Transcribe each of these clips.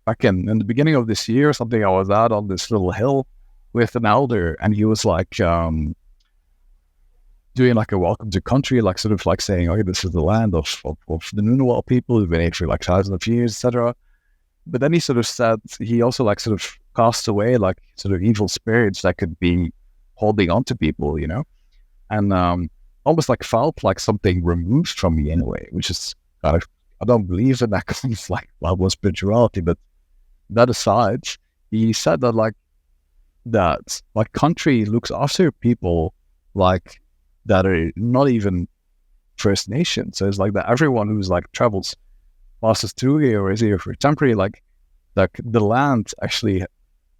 back in the beginning of this year or something, I was out on this little hill with an elder, and he was like doing like a welcome to country, like sort of like saying, okay, this is the land of the Ngunnawal people who've been here for like thousands of years, etc. But then he sort of said, he also like sort of cast away like sort of evil spirits that could be holding on to people, and almost like felt like something removed from me in a way, which is kind of, I don't believe in that kind of like level of spirituality, but that aside, he said that like country looks after people like that are not even First Nation. So it's like that everyone who's like travels, passes through here or is here for temporary, like the land actually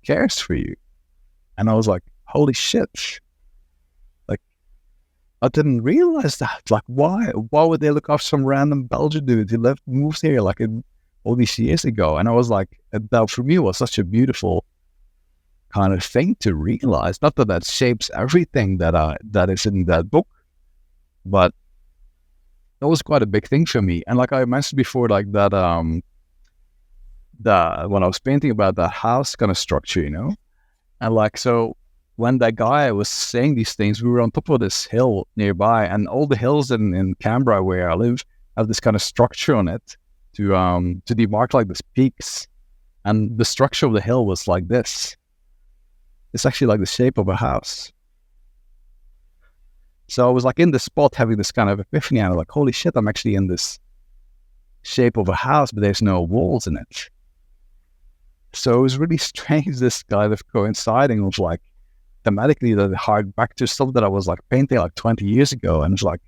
cares for you. And I was like, holy shit. Like, I didn't realize that. Like, why would they look after some random Belgian dude who moved here like all these years ago? And I was like, that for me was such a beautiful kind of thing to realize. Not that shapes everything that is in that book, but that was quite a big thing for me. And like I mentioned before, like that when I was painting about that house kind of structure, and like, so when that guy was saying these things, we were on top of this hill nearby, and all the hills in Canberra where I live have this kind of structure on it to demark like these peaks, and the structure of the hill was like this. It's actually like the shape of a house. So I was like in this spot having this kind of epiphany, and I was like, holy shit, I'm actually in this shape of a house, but there's no walls in it. So it was really strange, this kind of coinciding of like thematically that hard back to stuff that I was like painting like 20 years ago. And it's like,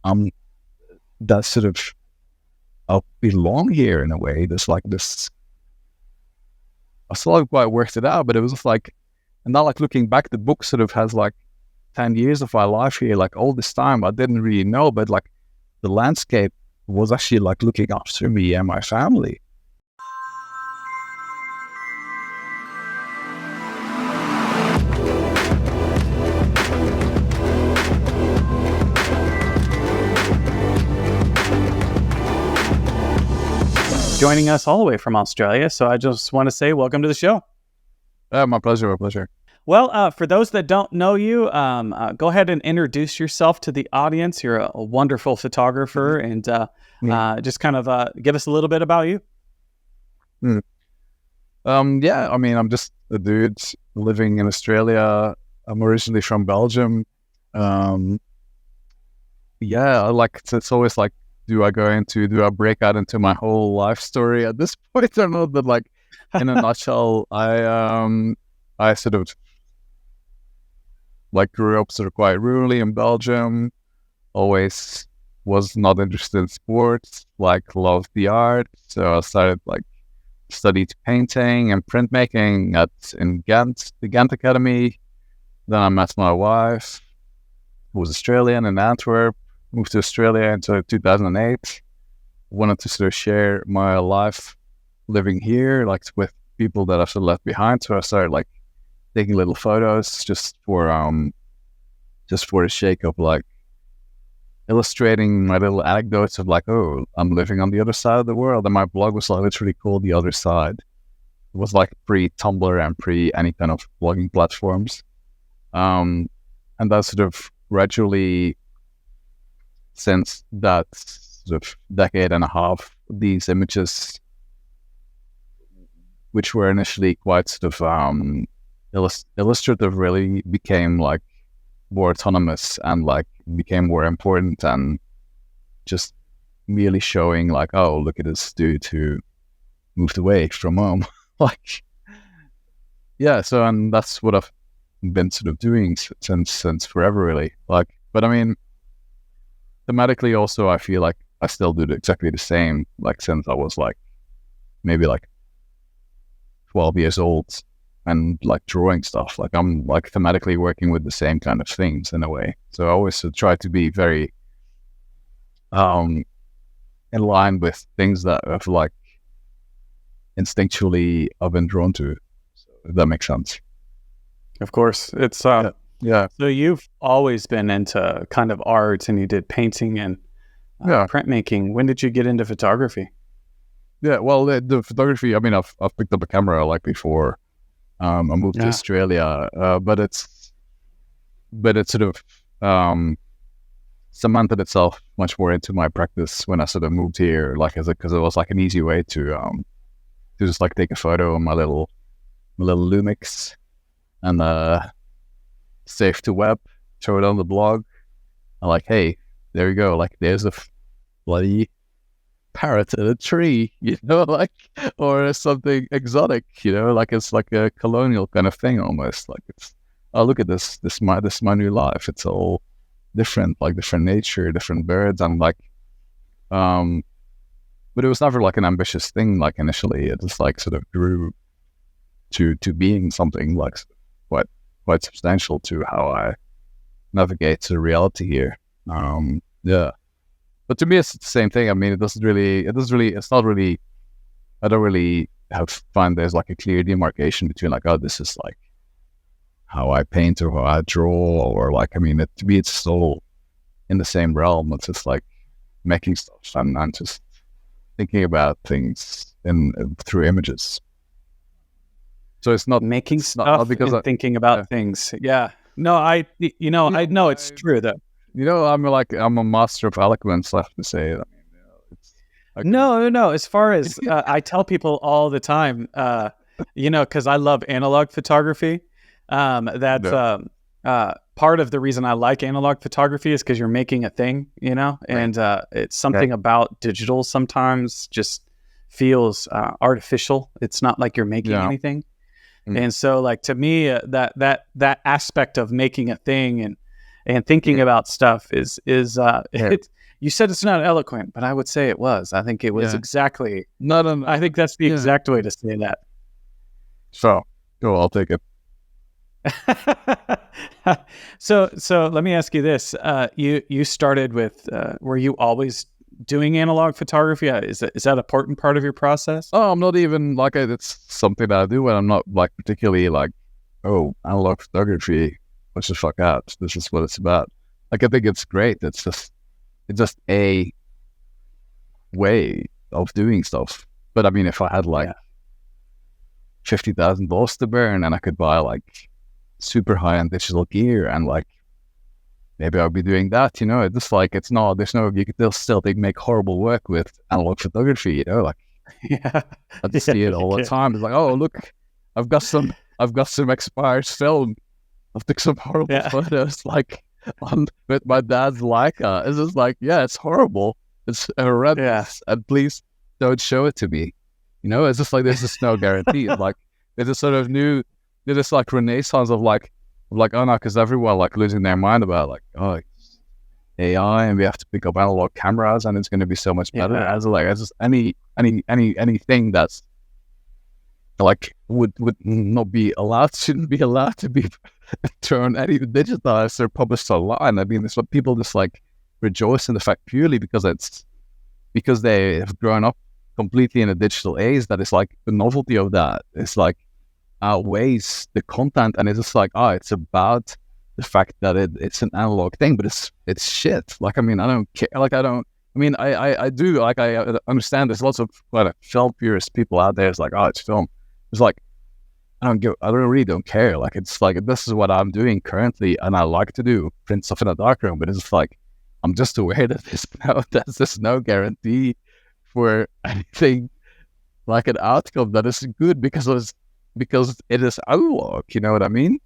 that sort of, I belong here in a way. There's like this, I still haven't quite worked it out, but it was just like, and now like looking back, the book sort of has like 10 years of my life here, like all this time, I didn't really know, but like the landscape was actually like looking after me and my family. Joining us all the way from Australia. So I just want to say welcome to the show. My pleasure. Well, for those that don't know you, go ahead and introduce yourself to the audience. You're a wonderful photographer, and just kind of give us a little bit about you. Yeah, I mean, I'm just a dude living in Australia. I'm originally from Belgium. Yeah, it's always like, do I break out into my whole life story at this point or not? But like, in a nutshell, I sort of like grew up sort of quite rurally in Belgium, always was not interested in sports, like loved the art. So I started like studied painting and printmaking in Ghent, the Ghent Academy. Then I met my wife, who was Australian, in Antwerp. Moved to Australia in 2008. Wanted to sort of share my life living here, like with people that I sort of left behind. So I started like taking little photos just for the sake of like illustrating my little anecdotes of like, oh, I'm living on the other side of the world. And my blog was like literally called The Other Side. It was like pre-Tumblr and pre any kind of blogging platforms. And that sort of gradually, since that sort of decade and a half, these images, which were initially quite sort of illustrative, really became like more autonomous and like became more important, and just merely showing like, oh, look at this dude who moved away from home. Like, yeah, so, and that's what I've been sort of doing since forever, really. Like, but I mean, thematically also, I feel like I still do exactly the same, like since I was like maybe like 12 years old, and like drawing stuff. Like I'm like thematically working with the same kind of things in a way. So I always try to be very in line with things that I've like instinctually I've been drawn to. So if that makes sense. Of course. It's yeah. So you've always been into kind of art, and you did painting and printmaking. When did you get into photography? Yeah, well, the photography. I mean, I've picked up a camera like before. I moved to Australia, but it's sort of cemented itself much more into my practice when I sort of moved here, like because it was like an easy way to just like take a photo on my little Lumix and save to web, throw it on the blog. I'm like, hey, there you go. Like, there's a bloody parrot in a tree, you know, like, or something exotic, you know, like it's like a colonial kind of thing almost. Like it's, oh, look at this is my new life. It's all different, like different nature, different birds. I'm like, but it was never like an ambitious thing. Like initially, it just like sort of grew to being something like quite substantial to how I navigate to reality here. Yeah. But to me, it's the same thing. I mean, it's not really, I don't really find there's like a clear demarcation between like, oh, this is like how I paint or how I draw, or like, I mean, to me, it's all in the same realm. It's just like making stuff and just thinking about things through images. So it's not making stuff because and thinking about things. Yeah. No, I know it's true though. You know, I'm a master of eloquence, I have to say. I mean, No. As far as I tell people all the time, because I love analog photography. That's part of the reason I like analog photography is because you're making a thing, you know, and it's something about digital sometimes just feels artificial. It's not like you're making anything. Mm-hmm. And so, like, to me, that aspect of making a thing and thinking about stuff is you said it's not eloquent, but I would say it was. I think it was exactly. No. I think that's the exact way to say that. So, go. I'll take it. So let me ask you this: you started with were you always doing analog photography? Is that an important part of your process? Oh, I'm not even like it's something that I do, and I'm not like particularly like, oh, analog photography. Let's just fuck out. This is what it's about. Like, I think it's great. It's just a way of doing stuff. But I mean, if I had like $50,000 to burn and I could buy like super high-end digital gear and like maybe I'll be doing that, you know. It's just like you could still make horrible work with analog photography, you know, like I just see it all the time. It's like, oh, look, I've got some expired film. I took some horrible photos like with my dad's Leica. It's just like, it's horrible. It's horrendous. And please don't show it to me. You know, it's just like there's just no guarantee. Like there's a sort of there's this like renaissance of like oh no, because everyone like losing their mind about like, oh, it's AI and we have to pick up analog cameras and it's going to be so much better. As just anything that's like would not be allowed, shouldn't be allowed to be turned any digitized or published online. I mean, it's what people just like rejoice in the fact purely because they have grown up completely in a digital age that is like the novelty of that. It's like outweighs the content, and it's just like, it's about the fact that it's an analog thing, but it's shit. Like, I mean, I don't care. Like, I do. Like, I understand there's lots of like film purist people out there. It's like, it's film. It's like, I really don't care. Like, it's like, this is what I'm doing currently, and I like to do print stuff in a darkroom, but it's just like, I'm just aware that there's just no guarantee for anything like an outcome that is good because it is analog. You know what I mean?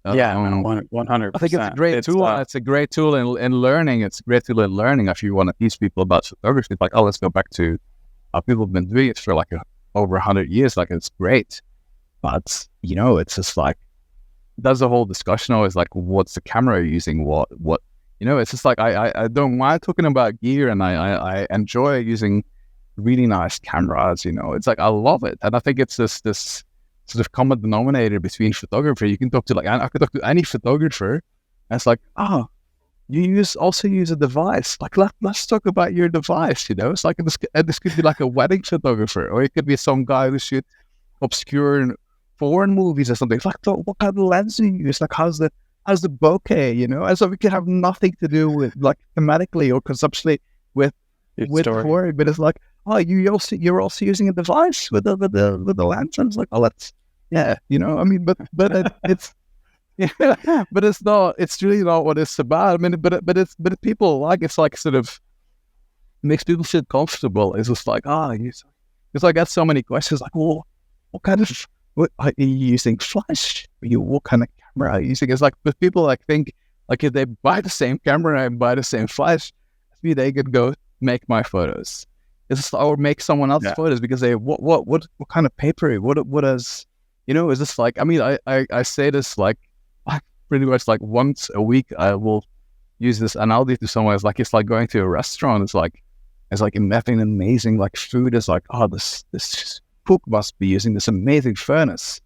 100%. I think it's a great tool. It's a great tool in learning. It's a great tool in learning if you want to teach people about photography. It's like, let's go back to how people have been doing it for like over 100 years. Like, it's great. But, you know, it's just like, there's a whole discussion always like, what's the camera you're using? What, you know, it's just like, I don't mind talking about gear, and I enjoy using really nice cameras, you know. It's like, I love it. And I think it's this sort of common denominator between photography. You can talk to I could talk to any photographer, and it's like, you also use a device. Like, let's talk about your device, you know. It's like, this could be like a wedding photographer, or it could be some guy who shoots obscure foreign movies or something. It's like, what kind of lens do you use? Like, how's the bokeh, you know? And so it can have nothing to do with like thematically or conceptually with story, but it's like, oh, you're also using a device with the lens. And it's like, oh, that's I mean, it's yeah, but it's not. It's really not what it's about. I mean, but people like it's like sort of makes people feel comfortable. It's just like because I get so many questions like, well, what are you using? Flash? What kind of camera are you using? It's like, but people like think like if they buy the same camera and buy the same flash, maybe they could go make my photos. It's just, or make someone else's photos because they what kind of paper? What is is this like? I mean, I say this like pretty much like once a week. I will use this analogy to someone. It's like going to a restaurant. It's like having amazing like food. It's like, oh, this cook must be using this amazing furnace.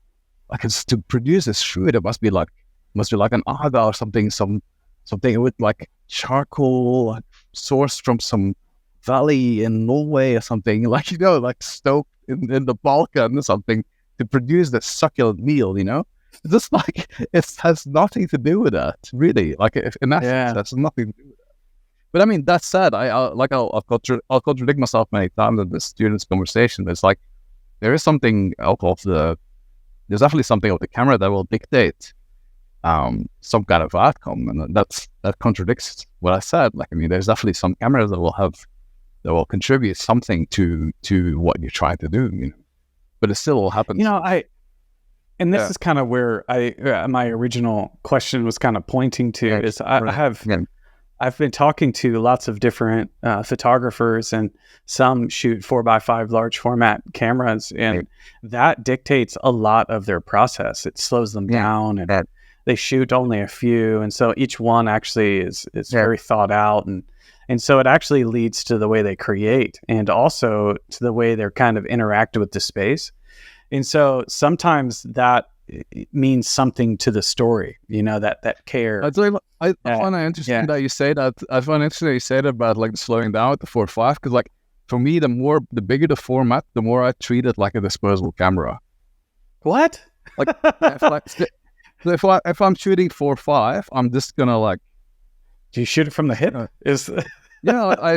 Like it's to produce this food. It must be like an aga or something with like charcoal like, sourced from some valley in Norway or something. Like like stoked in the Balkan or something to produce this succulent meal. It's just like it has nothing to do with that, really. Like in essence, that's nothing to do with that. But I mean, that said, I'll contradict myself many times in the students' conversation. It's like there's definitely something of the camera that will dictate some kind of outcome, and that contradicts what I said. Like, I mean, there's definitely some cameras that will contribute something to what you're trying to do, but it still will happen. And this is kind of where my original question was kind of pointing to is I've been talking to lots of different photographers, and some shoot 4x5 large format cameras, and that dictates a lot of their process. It slows them down, and they shoot only a few, and so each one actually is very thought out, and so it actually leads to the way they create, and also to the way they're kind of interact with the space. And so sometimes that means something to the story, that care. I find it interesting that you say that. I find it interesting that you say that about like slowing down with the 4.5, because like for me, the bigger the format, the more I treat it like a disposable camera. What? Like if I'm shooting 4.5, I'm just gonna like. Do you shoot it from the hip? I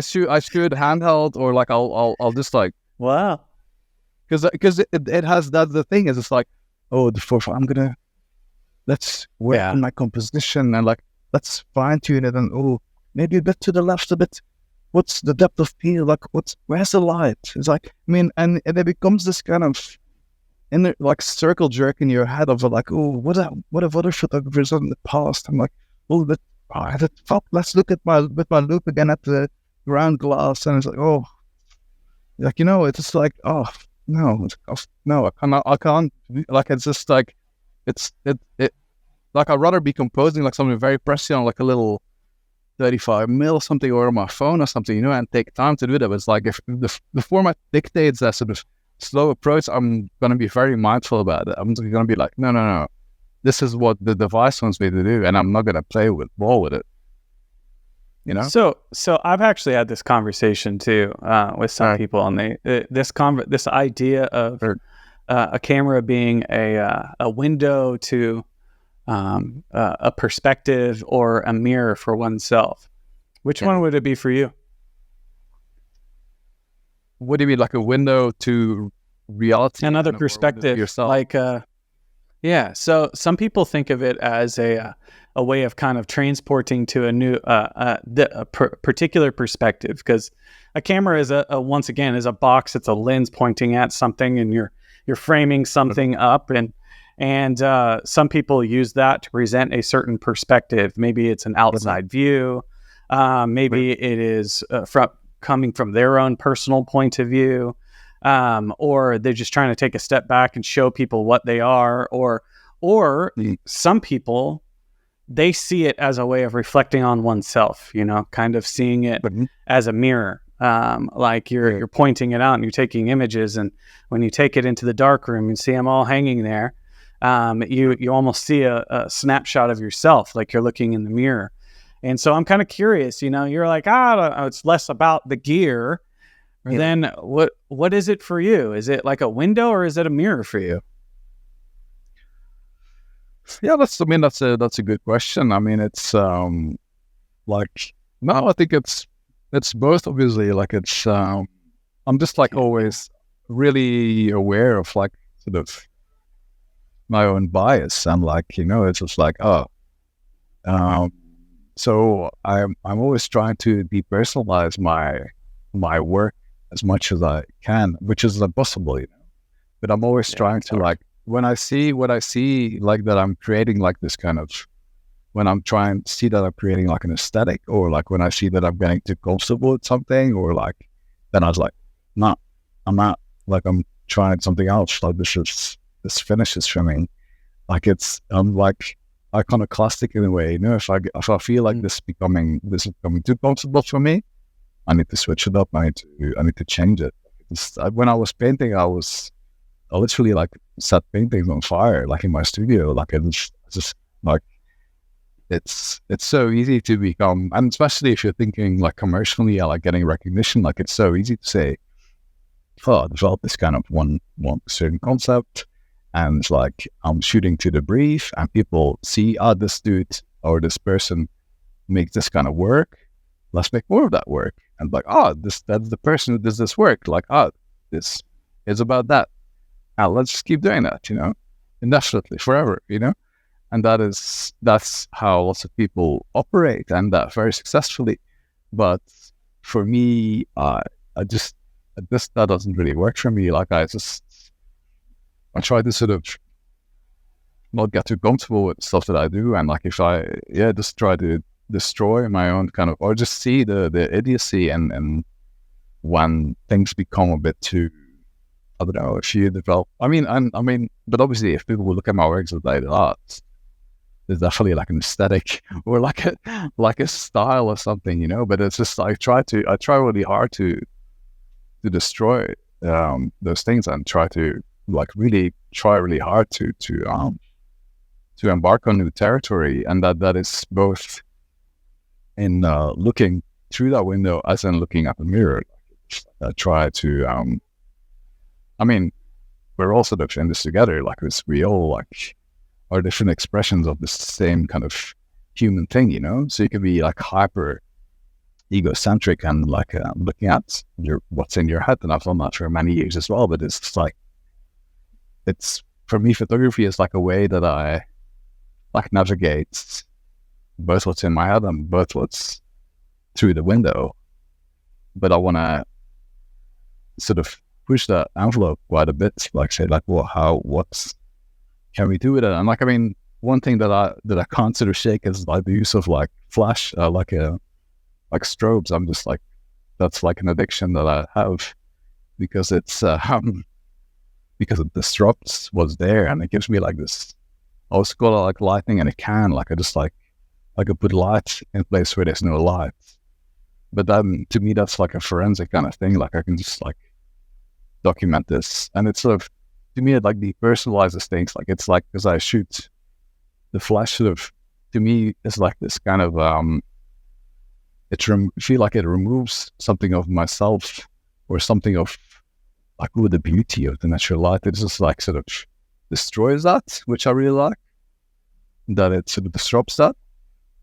shoot handheld, or like I'll just like. Wow. Because it has that the thing is it's like, oh, the 4.5, let's work on my composition and like let's fine tune it, and maybe a bit to the left a bit. What's the depth of field? Like where's the light? It's like, I mean, and it becomes this kind of like circle jerk in your head of like, what have other photographers done in the past? I'm like, let's look at with my loop again at the ground glass, and it's like, like it's just like, no, I can't. Like it's just like, it. Like I'd rather be composing like something very pressy on like a little 35mm or something, or on my phone or something, and take time to do that. But it's like if the format dictates that sort of slow approach, I'm gonna be very mindful about it. I'm gonna be like, no, this is what the device wants me to do, and I'm not gonna play with it. So I've actually had this conversation too with some people, and this idea of a camera being a window to a perspective or a mirror for oneself. Which one would it be for you? What do you mean, like a window to reality? Another perspective, yourself. Like so some people think of it as a way of kind of transporting to a new particular perspective, because a camera is once again is a box. It's a lens pointing at something, and you're framing something up, and some people use that to present a certain perspective. Maybe it's an outside view, maybe it is coming from their own personal point of view, or they're just trying to take a step back and show people what they are, or some people, they see it as a way of reflecting on oneself, kind of seeing it as a mirror. Like you're pointing it out and you're taking images, and when you take it into the dark room and see them all hanging there, you almost see a snapshot of yourself, like you're looking in the mirror. And so I'm kind of curious, you're like, it's less about the gear. Then what is it for you? Is it like a window, or is it a mirror for you? Yeah, that's a good question. I mean, it's I think it's both, obviously. Like it's I'm just like always really aware of like sort of my own bias. I'm like, it's just like, um, so I'm always trying to depersonalize my work as much as I can, which is impossible, But I'm always trying to like when I see what I see, like that I'm creating like this kind of when I'm trying to see that I'm creating like an aesthetic, or like when I see that I'm getting too comfortable with something, or like then I was like, no, I'm not. Like I'm trying something else. Like this finishes for me. Like I'm like iconoclastic in a way. If I feel like this is becoming too comfortable for me, I need to switch it up. I need to change it. When I was painting, I literally like set paintings on fire, like in my studio. Like it's just like it's so easy to become, and especially if you're thinking like commercially, like getting recognition. Like it's so easy to say, "Oh, I developed this kind of one certain concept." And it's like I'm shooting to the brief, and people see, this dude or this person makes this kind of work. Let's make more of that work. And like, that's the person who does this work. Like, this is about that. Now let's just keep doing that, indefinitely, forever, And that's how lots of people operate, and that very successfully. But for me, that doesn't really work for me. Like I try to sort of not get too comfortable with stuff that I do, and like if I just try to destroy my own kind of, or just see the idiocy and when things become a bit too, I don't know, if you develop. I mean, but obviously, if people will look at my works as like art, there's definitely like an aesthetic or like a style or something, But it's just I try really hard to destroy those things, and try to like try really hard to embark on new territory, and that is both in looking through that window as in looking at the mirror. I try to I mean, we're all sort of in this together. Like we all like are different expressions of the same kind of human thing, So you can be like hyper egocentric and like looking at what's in your head, and I've done that for many years as well. But it's just like for me, photography is like a way that I like navigate both what's in my head and both what's through the window. But I want to sort of push that envelope quite a bit, like say like, well, what can we do with it? And like, I mean, one thing that I can't sort of shake is like the use of like flash, like strobes. I'm just like, that's like an addiction that I have, because it's because it disrupts what's there, and it gives me like this. I also call it like lighting in a can. Like I just like I could put light in a place where there's no light. But then to me, that's like a forensic kind of thing. Like I can just like document this, and it's sort of, to me, it like depersonalizes things. Like it's like, because I shoot the flash, sort of, to me, it's like this kind of feel like it removes something of myself, or something of like, the beauty of the natural light. It just like sort of destroys that, which I really like, that it sort of disrupts that.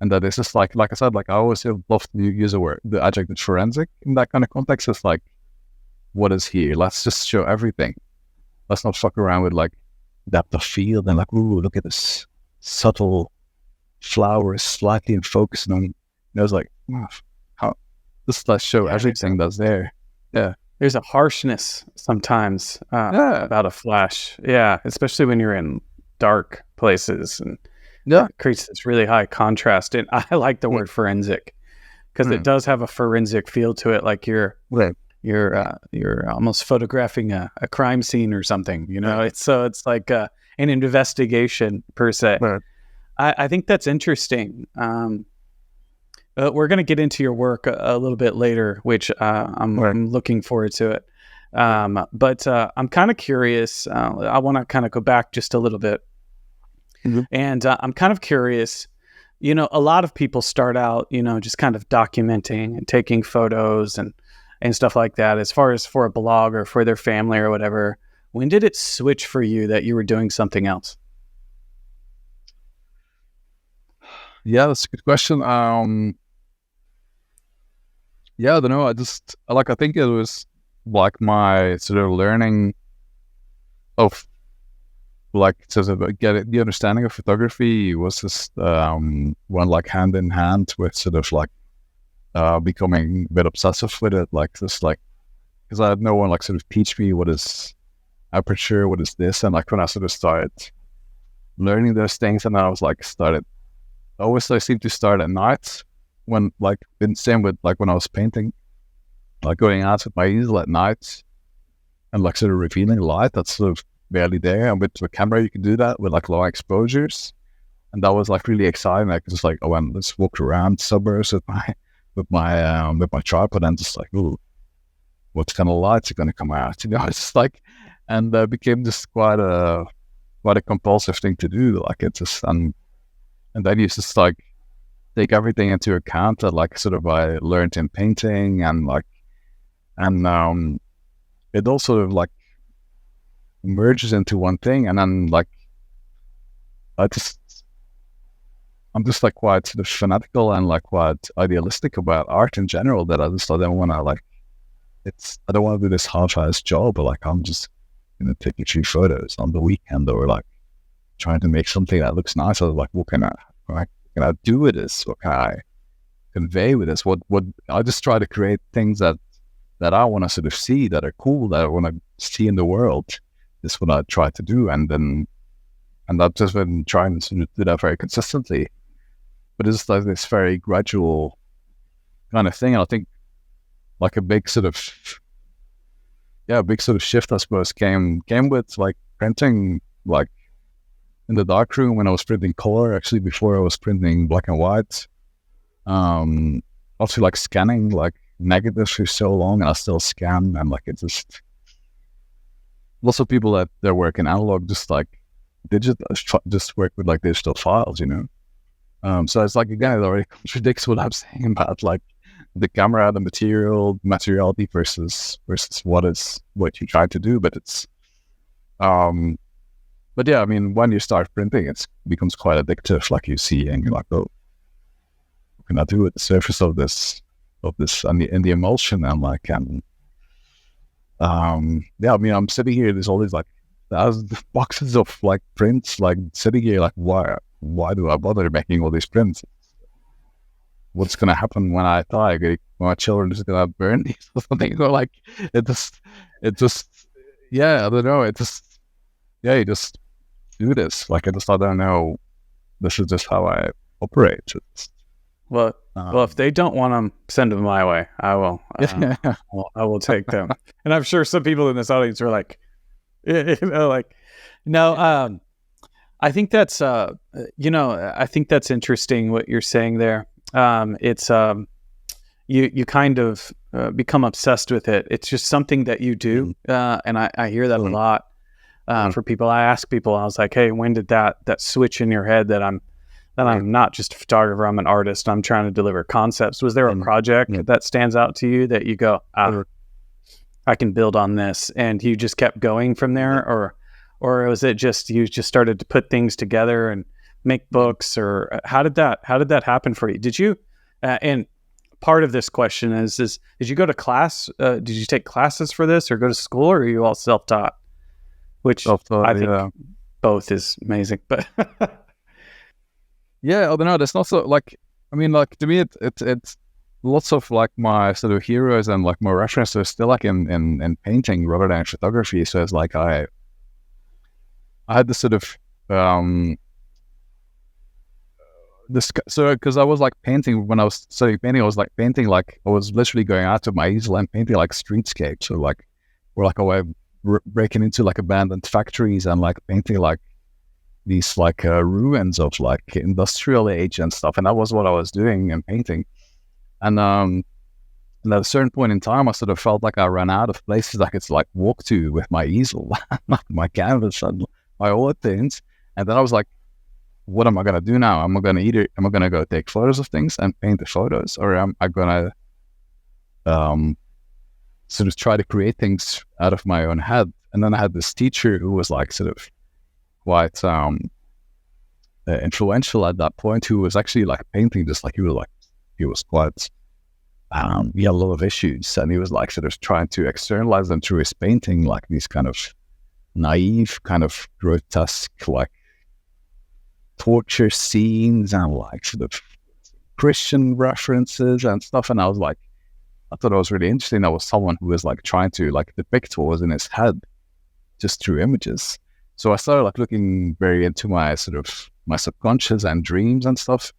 And that it's just like I said, like I always love to use the adjective forensic in that kind of context. It's like, what is here? Let's just show everything. Let's not fuck around with like depth of field and like, ooh, look at this subtle flower is slightly in focus. And I was like, let's show everything that's there. Yeah. There's a harshness sometimes about a flash. Yeah. Especially when you're in dark places, and it creates this really high contrast. And I like the word forensic, because it does have a forensic feel to it. Like you're almost photographing a crime scene or something, It's like an investigation per se. Right. I think that's interesting. We're going to get into your work a little bit later, which I'm looking forward to it. But I'm kind of curious. I want to kind of go back just a little bit. Mm-hmm. And I'm kind of curious, a lot of people start out, just kind of documenting and taking photos and stuff like that, as far as for a blog or for their family or whatever. When did it switch for you that you were doing something else? Yeah, that's a good question. I don't know. I think it was like my sort of learning of like sort of the understanding of photography was just went like hand in hand with sort of like becoming a bit obsessive with it, like just like because I had no one like sort of teach me what is aperture, what is this, and like when I sort of started learning those things, and then I was like always I seem to start at night when like been same with like when I was painting, like going out with my easel at night and like sort of revealing light that's sort of barely there, and with the camera you can do that with like low exposures, and that was like really exciting. Like just like let's walk around suburbs with my tripod and just like, ooh, what kind of lights are going to come out? You know, it's just like, and became just quite a compulsive thing to do. Like it's just and then you just like take everything into account that like sort of I learned in painting and like it all sort of like merges into one thing, and then like I'm just like quite sort of fanatical and like quite idealistic about art in general, that I don't want to like I don't want to do this half-assed job, but like I'm just gonna take a few photos on the weekend or like trying to make something that looks nice. I was like, what can I do with this? What can I convey with this? What I just try to create things that I want to sort of see, that are cool, that I want to see in the world. This is what I try to do, and I've just been trying to do that very consistently. But it's like this very gradual kind of thing. And I think like a big sort of shift, I suppose, came with like printing, like in the darkroom when I was printing color, actually before I was printing black and white. Also like scanning like negatives for so long, and I still scan, and like it's just lots of people that their work in analog just like digital, just work with like digital files, you know. So it's like, again, it already contradicts what I'm saying about like the camera, the materiality versus what you try to do. But it's but yeah, I mean, when you start printing, it becomes quite addictive. Like you see, and you're like, oh, what can I do with the surface of this and the emulsion? And like, yeah, I mean, I'm sitting here. There's all these like thousands of boxes of like prints, like sitting here, like, why do I bother making all these prints? What's gonna happen when I die? My children is gonna burn these or something? Or like, it just, yeah, I don't know. You just do this. Like, I don't know. This is just how I operate. Well, if they don't want them, send them my way. I will. I will take them. And I'm sure some people in this audience are like, you know, like, no. I think that's, I think that's interesting what you're saying there. It's you kind of become obsessed with it. It's just something that you do, and I hear that a lot for people. I ask people, I was like, hey, when did that switch in your head that I'm not just a photographer, I'm an artist, I'm trying to deliver concepts? Was there a project that stands out to you that you go, I can build on this, and you just kept going from there, or was it just you just started to put things together and make books, or how did that happen for you? Did you and part of this question is did you go to class? Did you take classes for this or go to school, or are you all self-taught? Which I think both is amazing, but yeah, I don't know. There's not so like, I mean, like to me, it's lots of like my sort of heroes and like my references are still like in painting rather than photography. So it's like I had this sort of because I was like painting when I was studying painting, I was like painting, like I was literally going out to my easel and painting like streetscapes, or like breaking into like abandoned factories and like painting like these like ruins of like industrial age and stuff. And that was what I was doing in painting. And at a certain point in time, I sort of felt like I ran out of places I could like walk to with my easel, my canvas and my oil things. And then I was like, what am I going to do now? Am I going to go take photos of things and paint the photos, or am I going to sort of try to create things out of my own head? And then I had this teacher who was like sort of quite influential at that point, who was actually like painting this, like he was quite he had a lot of issues, and he was like sort of trying to externalize them through his painting, like these kind of naive, kind of grotesque, like torture scenes and like sort of Christian references and stuff. And I thought it was really interesting. That was someone who was like trying to like depict what was in his head just through images. So I started like looking very into my sort of my subconscious and dreams and stuff.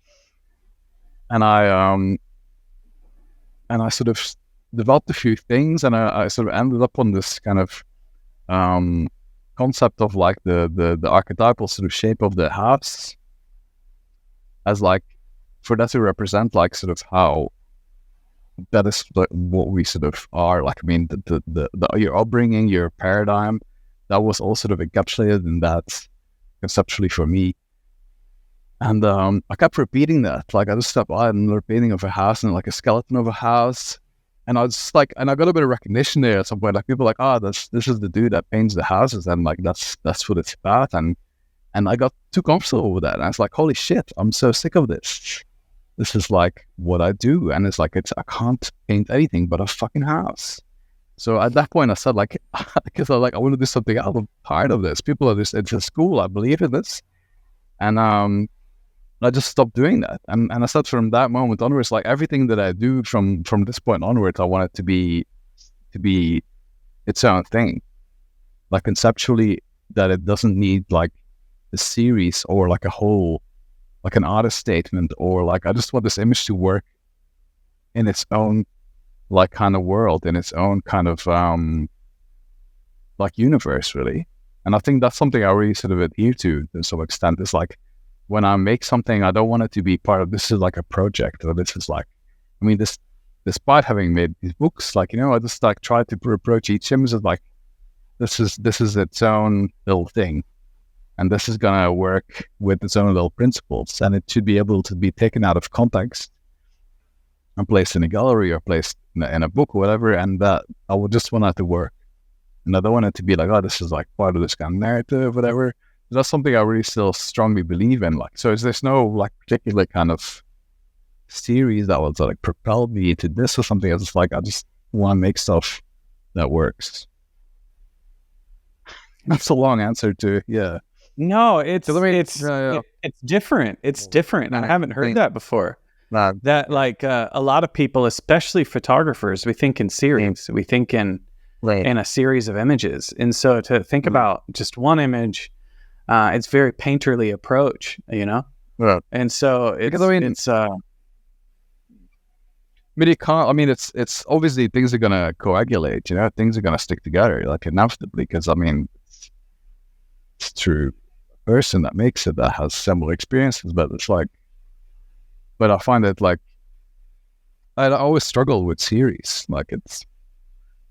And I sort of developed a few things, and I sort of ended up on this kind of concept of like the archetypal sort of shape of the house as like for that to represent like sort of how that is what we sort of are. Like, I mean, the your upbringing, your paradigm, that was all sort of encapsulated in that conceptually for me. And I kept repeating that. Like, I just stepped by another painting of a house and like a skeleton of a house. And I was just like, and I got a bit of recognition there at some point. Like, people were like, this is the dude that paints the houses. And like, that's what it's about. And I got too comfortable with that. And I was like, holy shit, I'm so sick of this. This is like what I do. And it's like, I can't paint anything but a fucking house. So at that point I said like, because I want to do something else. I'm tired of this. People are just, it's a school. I believe in this. And I just stopped doing that. And I said from that moment onwards, like everything that I do from this point onwards, I want it to be its own thing. Like conceptually, that it doesn't need like a series or like a whole, like an artist statement, or like I just want this image to work in its own like kind of world, in its own kind of like universe, really. And I think that's something I really sort of adhere to some extent. It's like, when I make something, I don't want it to be part of, this is like a project, or this is like, I mean, this, despite having made these books, like, you know, I just like try to approach each image as like, this is its own little thing. And this is going to work with its own little principles. And it should be able to be taken out of context and placed in a gallery or placed in a book or whatever. And that I would just want that to work. And I don't want it to be like, oh, this is like part of this kind of narrative, whatever. That's something I really still strongly believe in. Like, so there's no like particular kind of series that would like propel me into this or something. It's just like, I just want to make stuff that works. That's a long answer to, yeah. No, it's different. It's different. I haven't heard that before. That like a lot of people, especially photographers, we think in series. We think in a series of images. And so to think about just one image, it's very painterly approach, you know? Yeah. And so it's it's obviously things are going to coagulate, you know, things are going to stick together, like inevitably, because I mean, it's true person that makes it that has similar experiences, but it's like, but I find it like, I always struggle with series. Like it's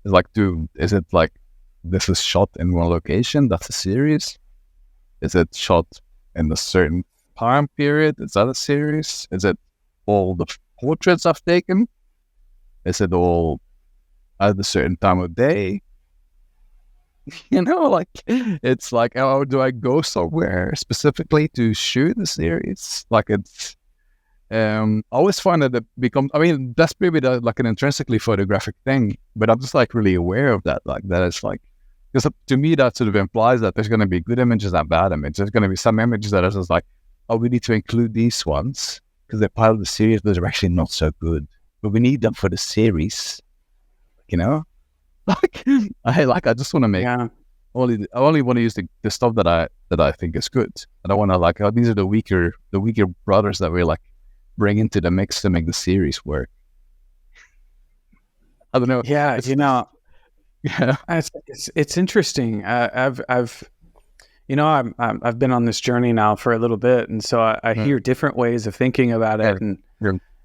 like, is it like, this is shot in one location, that's a series? Is it shot in a certain time period? Is that a series? Is it all the portraits I've taken? Is it all at a certain time of day? You know, like, it's like, oh, do I go somewhere specifically to shoot the series? Like, it's, I always find that it becomes, I mean, that's maybe like an intrinsically photographic thing, but I'm just like really aware of that, like that it's like, because to me that sort of implies that there's going to be good images and bad images. There's going to be some images that are just like, oh, we need to include these ones because they're part of the series, but they're actually not so good, but we need them for the series, you know? Like, I just want to make, I only want to use the stuff that I think is good. I don't want to like, oh, these are the weaker brothers that we like bring into the mix to make the series work. I don't know. Yeah, you know, yeah, it's interesting. I've been on this journey now for a little bit, and so I hear different ways of thinking about it,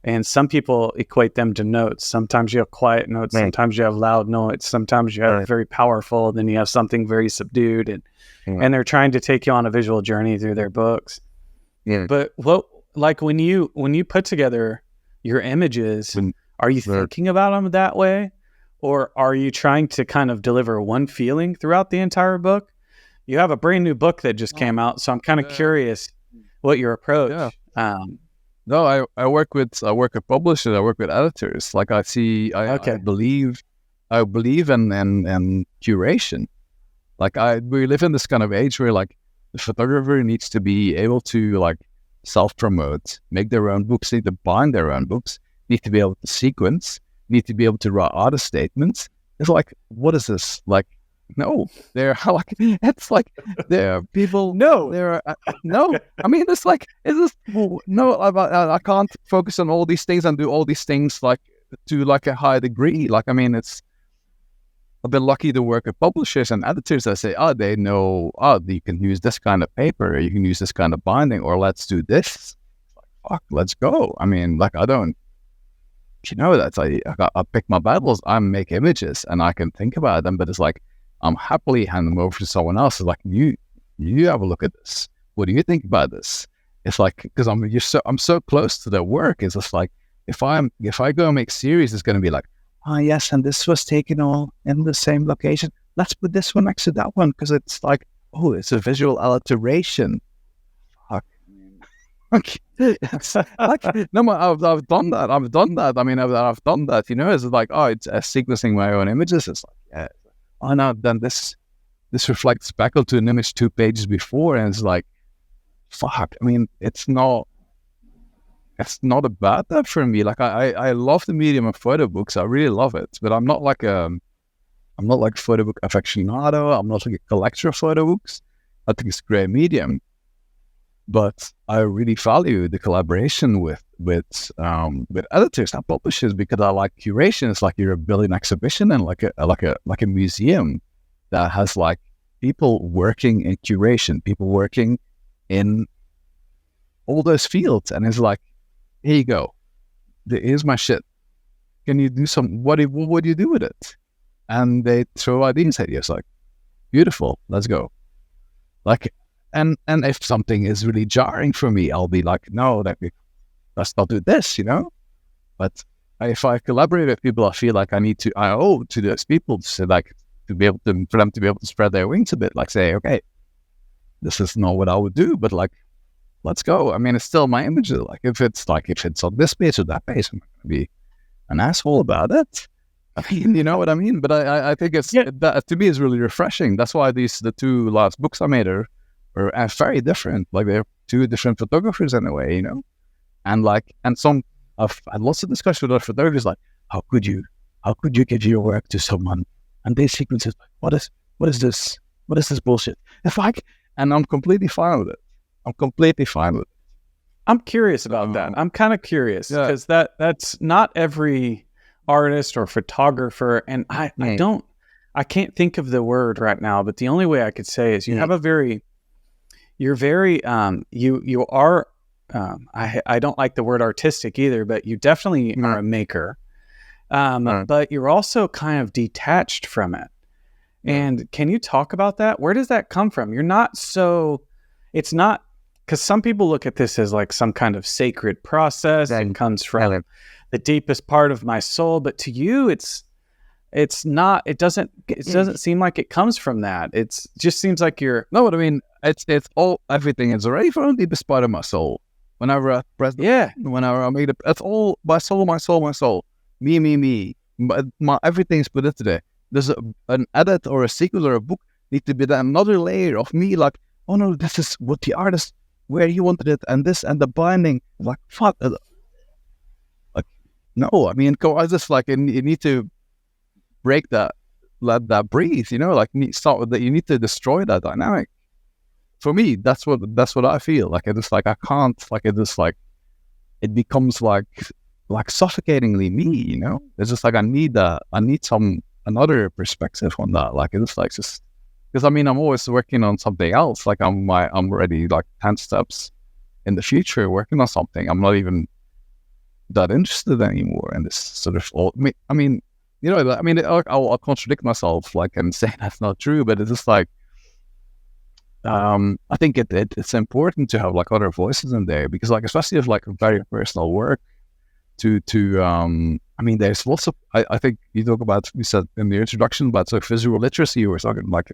and some people equate them to notes. Sometimes you have quiet notes, sometimes you have loud notes, sometimes you have very powerful, then you have something very subdued, and they're trying to take you on a visual journey through their books. Yeah. But like when you put together your images, are you thinking about them that way? Or are you trying to kind of deliver one feeling throughout the entire book? You have a brand new book that just came out, so I'm kind of curious what your approach. No, I work with publishers, I work with editors. Like Okay. I believe in curation. Like we live in this kind of age where like the photographer needs to be able to like self-promote, make their own books, need to bind their own books, need to be able to sequence, need to be able to write other statements. It's like, what is this? Like, no, they're like, it's like, there are people, No. there are, no, I mean, it's like, it's just, no, I can't focus on all these things and do all these things like to like a high degree. Like, I mean, I've been lucky to work with publishers and editors that say, oh, they know, oh, you can use this kind of paper, or you can use this kind of binding, or let's do this. Like, fuck, let's go. I mean, like, I don't, you know, that's like, I pick my battles, I make images and I can think about them, but it's like, I'm happily handing them over to someone else. It's like, you have a look at this. What do you think about this? It's like, because I'm so close to their work. It's just like, if I go and make series, it's going to be like, oh yes, and this was taken all in the same location. Let's put this one next to that one because it's like, oh, it's a visual alteration. Fuck. It's like, no, I've done that. I've done that. I mean, I've done that. You know, it's like, oh, it's sequencing my own images. It's like, yeah. Oh no, then this reflects back onto an image 2 pages before, and it's like, fuck. I mean, it's not about that for me. Like I love the medium of photo books. I really love it, but I'm not like photo book aficionado. I'm not like a collector of photo books. I think it's a great medium, but I really value the collaboration with editors and publishers because I like curation. It's like you're building an exhibition and like a museum that has like people working in curation, people working in all those fields, and it's like, here you go. Here's my shit. Can you do what do you do with it? And they throw ideas at you. It's like, beautiful, let's go. Like, and if something is really jarring for me, I'll be like, no, let's not do this, you know? But if I collaborate with people, I feel like I owe to those people to like, for them to be able to spread their wings a bit, like say, okay, this is not what I would do, but like, let's go. I mean, it's still my image. Like if it's on this page or that page, I'm not going to be an asshole about it. I mean, you know what I mean? But I think that to me is really refreshing. That's why the 2 last books I made are very different. Like they're 2 different photographers in a way, you know? And like, and I've had lots of discussion with other photographers like, how could you give your work to someone? And they sequence it, what is this? What is this bullshit? It's like, and I'm completely fine with it. I'm curious about that. I'm kind of curious because that's not every artist or photographer. And I can't think of the word right now, but the only way I could say is you have I don't like the word artistic either, but you definitely are a maker. But you're also kind of detached from it. And can you talk about that? Where does that come from? It's not, because some people look at this as like some kind of sacred process and comes from the deepest part of my soul. But to you, it's not, it doesn't seem like it comes from that. It just seems like no, what I mean, it's all, everything is already from the deepest part of my soul. Whenever I press whenever I make it's all my soul. Me. Everything's put into there. There's an edit or a sequel or a book need to be another layer of me like, oh no, this is what the artist, where he wanted it, and this, and the binding. Like, fuck. Like, no, I mean, I just like, you need to break that, let that breathe, you know, like, you need to destroy that dynamic. For me, that's what I feel. Like, it's like, I can't, like, it just like, it becomes like suffocatingly me, you know? It's just like, I need another perspective on that. Like, it's like, just, because I mean, I'm always working on something else. Like I'm already like 10 steps in the future working on something. I'm not even that interested anymore in this sort of. I mean, you know, I mean, I'll contradict myself, like, and say that's not true. But it's just like, I think it's important to have like other voices in there because, like, especially if like very personal work. I mean, there's lots of. I think you said in the introduction about so visual literacy. You were talking like.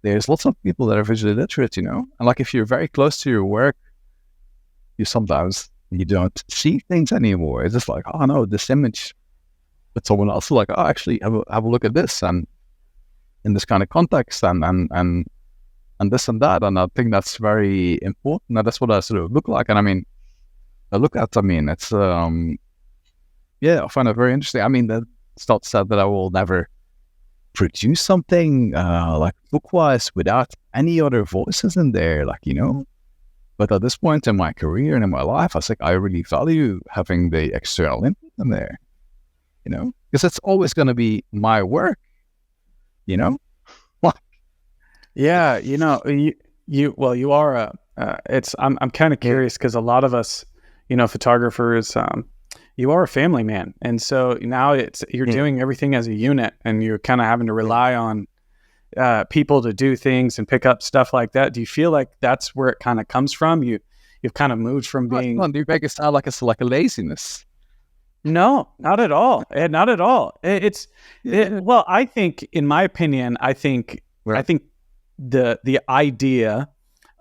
There's lots of people that are visually literate, you know? And like if you're very close to your work, you sometimes you don't see things anymore. It's just like, oh no, this image, but someone else is like, oh, actually have a look at this, and in this kind of context, and this and that. And I think that's very important. And that's what I sort of look like. And I mean, it's yeah, I find it very interesting. I mean, that's not said that I will never produce something like book-wise without any other voices in there, like, But at this point in my career and in my life, I was like, I really value having the external input in there, because it's always going to be my work, Yeah, you are I'm kind of curious because a lot of us, photographers, you are a family man, and so now you're doing everything as a unit, and you're kind of having to rely on people to do things and pick up stuff like that. Do you feel like that's where it kind of comes from? You've kind of moved from being. Do you make it sound like it's like a laziness? No, not at all. Not at all. Well, I think, in my opinion, I think the idea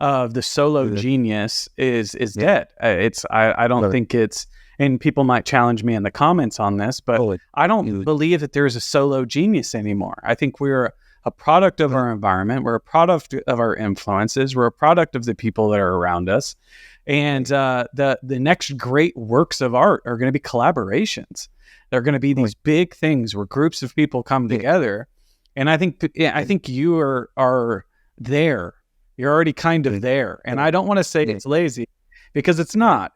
of the solo genius is dead. I don't think it's. And people might challenge me in the comments on this, but I don't believe that there's a solo genius anymore. I think we're a product of our environment. We're a product of our influences. We're a product of the people that are around us. And the next great works of art are going to be collaborations. They're going to be these big things where groups of people come together. And I think you are there. You're already kind of there. And I don't want to say it's lazy, because it's not.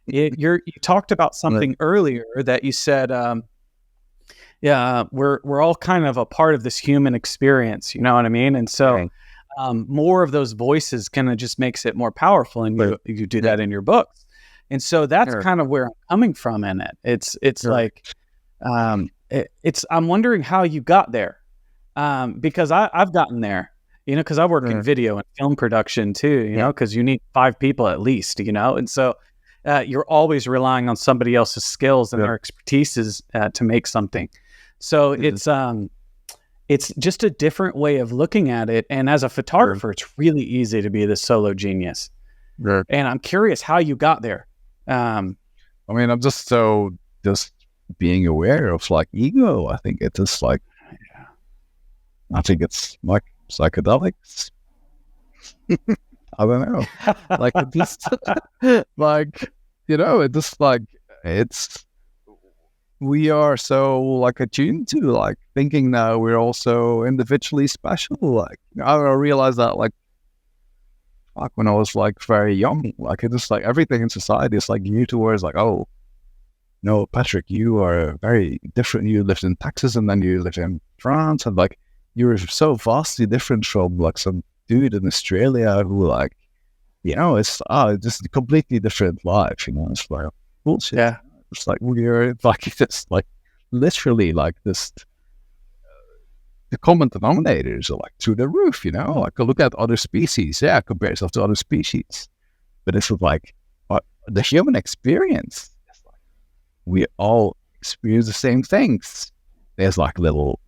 You talked about something earlier that you said, we're all kind of a part of this human experience, you know what I mean? And so more of those voices kind of just makes it more powerful, and you do that in your books. And so that's kind of where I'm coming from in it. It's like, I'm wondering how you got there, because I've gotten there, because I work in video and film production too, because you need 5 people at least, and so you're always relying on somebody else's skills and their expertise to make something. So it's just a different way of looking at it. And as a photographer, it's really easy to be the solo genius. And I'm curious how you got there. I mean, I'm just being aware of like ego. I think it's just like, I think it's like psychedelics. I don't know. Like, it just, like, it just like, we are so like attuned to like thinking now we're also individually special. Like, I realized that like, when I was like very young, like it just like everything in society is like geared towards like, oh, no, Patrick, you are very different. You lived in Texas and then you lived in France, and like, you're so vastly different from like some dude in Australia who like, it's just a completely different life, it's like bullshit. Yeah. It's like we're like just like literally like this the common denominators are like through the roof, like look at other species, compare yourself to other species. But it's like the human experience, it's like we all experience the same things. There's like little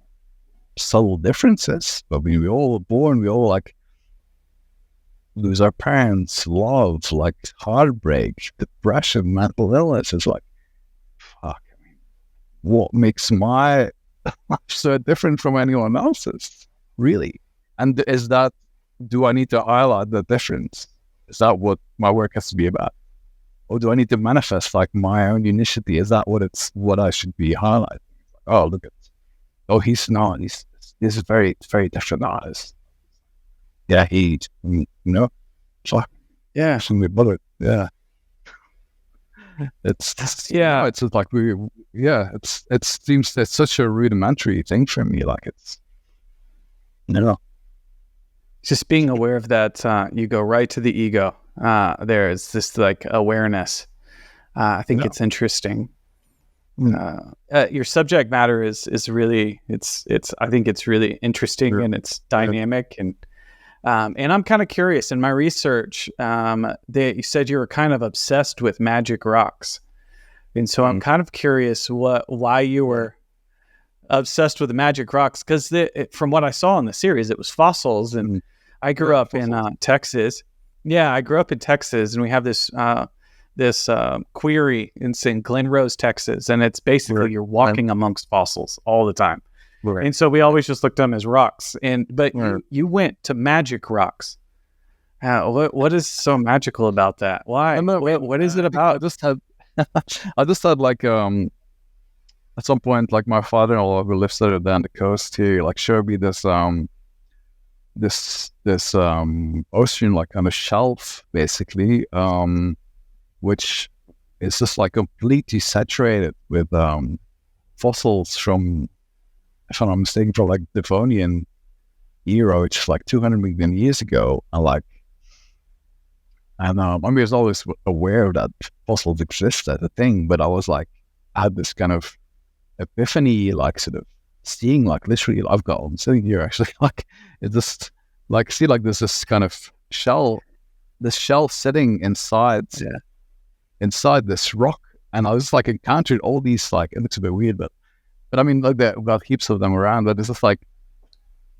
subtle differences, but when we all were born, we all like lose our parents, love, like heartbreak, depression, mental illness. It's like, fuck, I mean, what makes my life so different from anyone else's, really? And do I need to highlight the difference? Is that what my work has to be about? Or do I need to manifest like my own unicity? Is that what I should be highlighting? Oh, look at, he's not, he's a very, very different artist. Yeah, it's like, it's my brother. Yeah. It's just like it seems it's such a rudimentary thing for me. Like it's just being aware of that. You go right to the ego. There's this like awareness. I think it's interesting. Your subject matter is really I think it's really interesting and it's dynamic and I'm kind of curious in my research that you said you were kind of obsessed with magic rocks, and so I'm kind of curious why you were obsessed with the magic rocks, because from what I saw in the series it was fossils, and I grew up in Texas. Yeah, I grew up in Texas, and we have this this query in Glen Rose, Texas, and it's basically you're walking amongst fossils all the time. Right. And so we always just looked at them as rocks. But you went to magic rocks. What is so magical about that? Why? What is it about? I just had like at some point, like my father-in-law who lives there down the coast, he like showed me this ocean like on a shelf basically, which is just like completely saturated with fossils from, if I'm not mistaken, from like Devonian era, which is like 200 million years ago. I was always aware that fossils exist as a thing, but I was like, I had this kind of epiphany, like sort of seeing like literally, I'm sitting here actually, like it just like see like there's this kind of shell sitting inside this rock, and I was like encountered all these like, it looks a bit weird, but I mean like we've got heaps of them around, but it's just like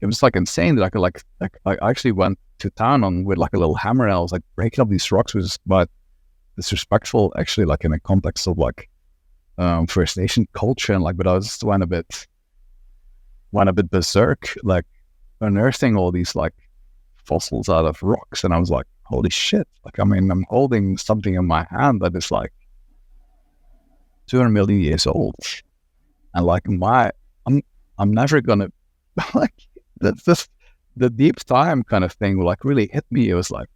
it was like insane that I could like I actually went to town with like a little hammer, and I was like breaking up these rocks, was but disrespectful actually, like in a context of like First Nation culture, and like, but I just went a bit berserk, like unearthing all these like fossils out of rocks, and I was like, holy shit! Like, I mean, I'm holding something in my hand that is like 200 million years old, and like I'm never gonna like that's just the deep time kind of thing like really hit me. It was like,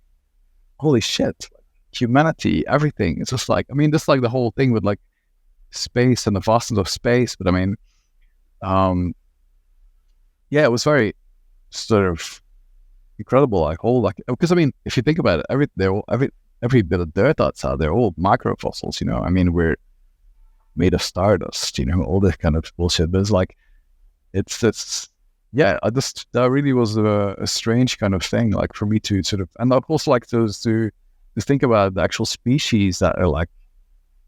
holy shit, humanity, everything. It's just like, I mean, just like the whole thing with like space and the vastness of space. But I mean, yeah, it was very sort of incredible. Like whole like, because I mean, if you think about it, every bit of dirt outside, they're all microfossils. You know, I mean, we're made of stardust. You know, all this kind of bullshit. But it's like, it's yeah. That really was a strange kind of thing. Like for me to sort of, and I'd also like to think about the actual species that are like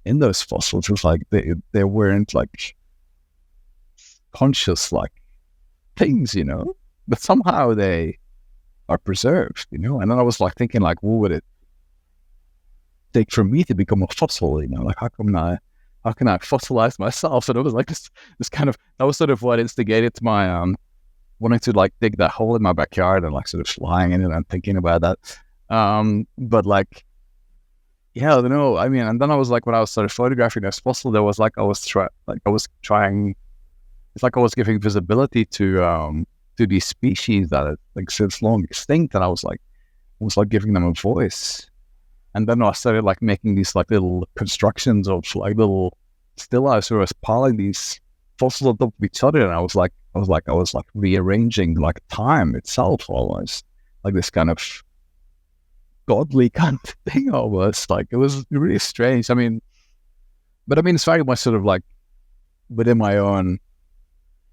in those fossils. It's like they weren't like conscious like things, you know, but somehow they are preserved, you know. And then I was like thinking like, what would it take for me to become a fossil, you know, like how can I fossilize myself? And it was like this kind of, that was sort of what instigated my wanting to like dig that hole in my backyard and like sort of lying in it and thinking about that. But like, yeah, I don't know. I mean, and then I was like, when I was sort of photographing this fossil, there was like, I was trying, it's like I was giving visibility to these species that are like since long extinct, and I was like giving them a voice. And then I started like making these like little constructions of like little still lifes where I was piling these fossils on top of each other, and I was like rearranging like time itself almost, like this kind of godly kind of thing almost. Like it was really strange. I mean, but I mean, it's very much sort of like within my own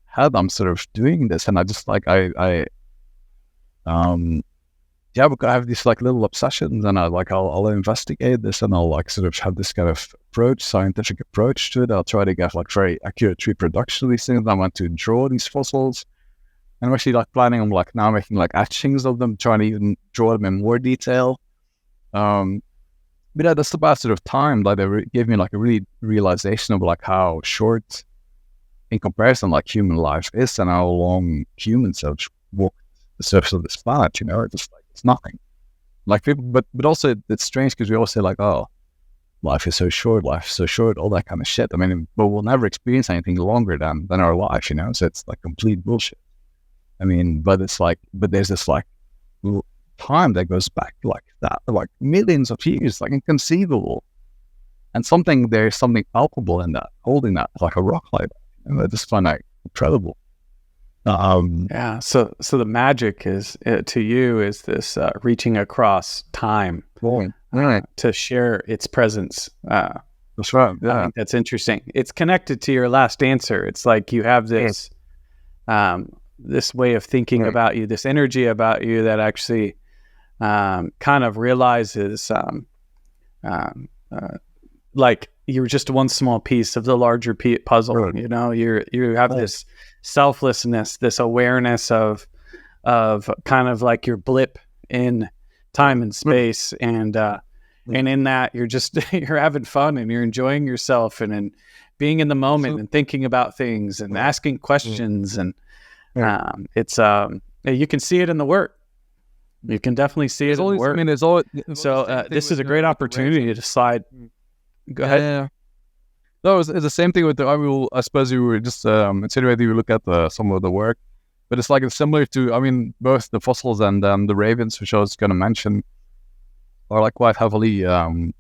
head, I'm sort of doing this, and I just like yeah, because I have these like little obsessions, and I'll investigate this, and I'll like sort of have this kind of scientific approach to it. I'll try to get like very accurate reproduction of these things. I want to draw these fossils, and I'm actually like planning on like now making like etchings of them, trying to even draw them in more detail. But yeah, that's about sort of time. Like they gave me like a really realization of like how short, in comparison, like human life is, and how long humans have walked the surface of this planet. You know, it's just like it's nothing. Like people, but also it's strange because we always say like, oh, life is so short, all that kind of shit. I mean, but we'll never experience anything longer than our life, you know. So it's like complete bullshit. I mean, but it's like, but there's this like time that goes back like that, like millions of years, like inconceivable. And there's something palpable in that, holding that like a rock like that. And I just find that incredible. Yeah. So the magic is to you is this reaching across time to share its presence. That's right. Yeah, I think that's interesting. It's connected to your last answer. It's like you have this this way of thinking about you, this energy about you that actually kind of realizes like you're just one small piece of the larger puzzle. Right. You know, you have this selflessness, this awareness of kind of like your blip in time and space, and And in that, you're just you're having fun and you're enjoying yourself and being in the moment and thinking about things and asking questions. And it's you can see it in the work. You can definitely see it in the work. I mean, it's all. So this is a great opportunity to decide. Go ahead. Yeah. No, it's the same thing with the. I suppose you were just insinuating you look at some of the work, but it's like it's similar to. I mean, both the fossils and the ravens, which I was going to mention, are like quite heavily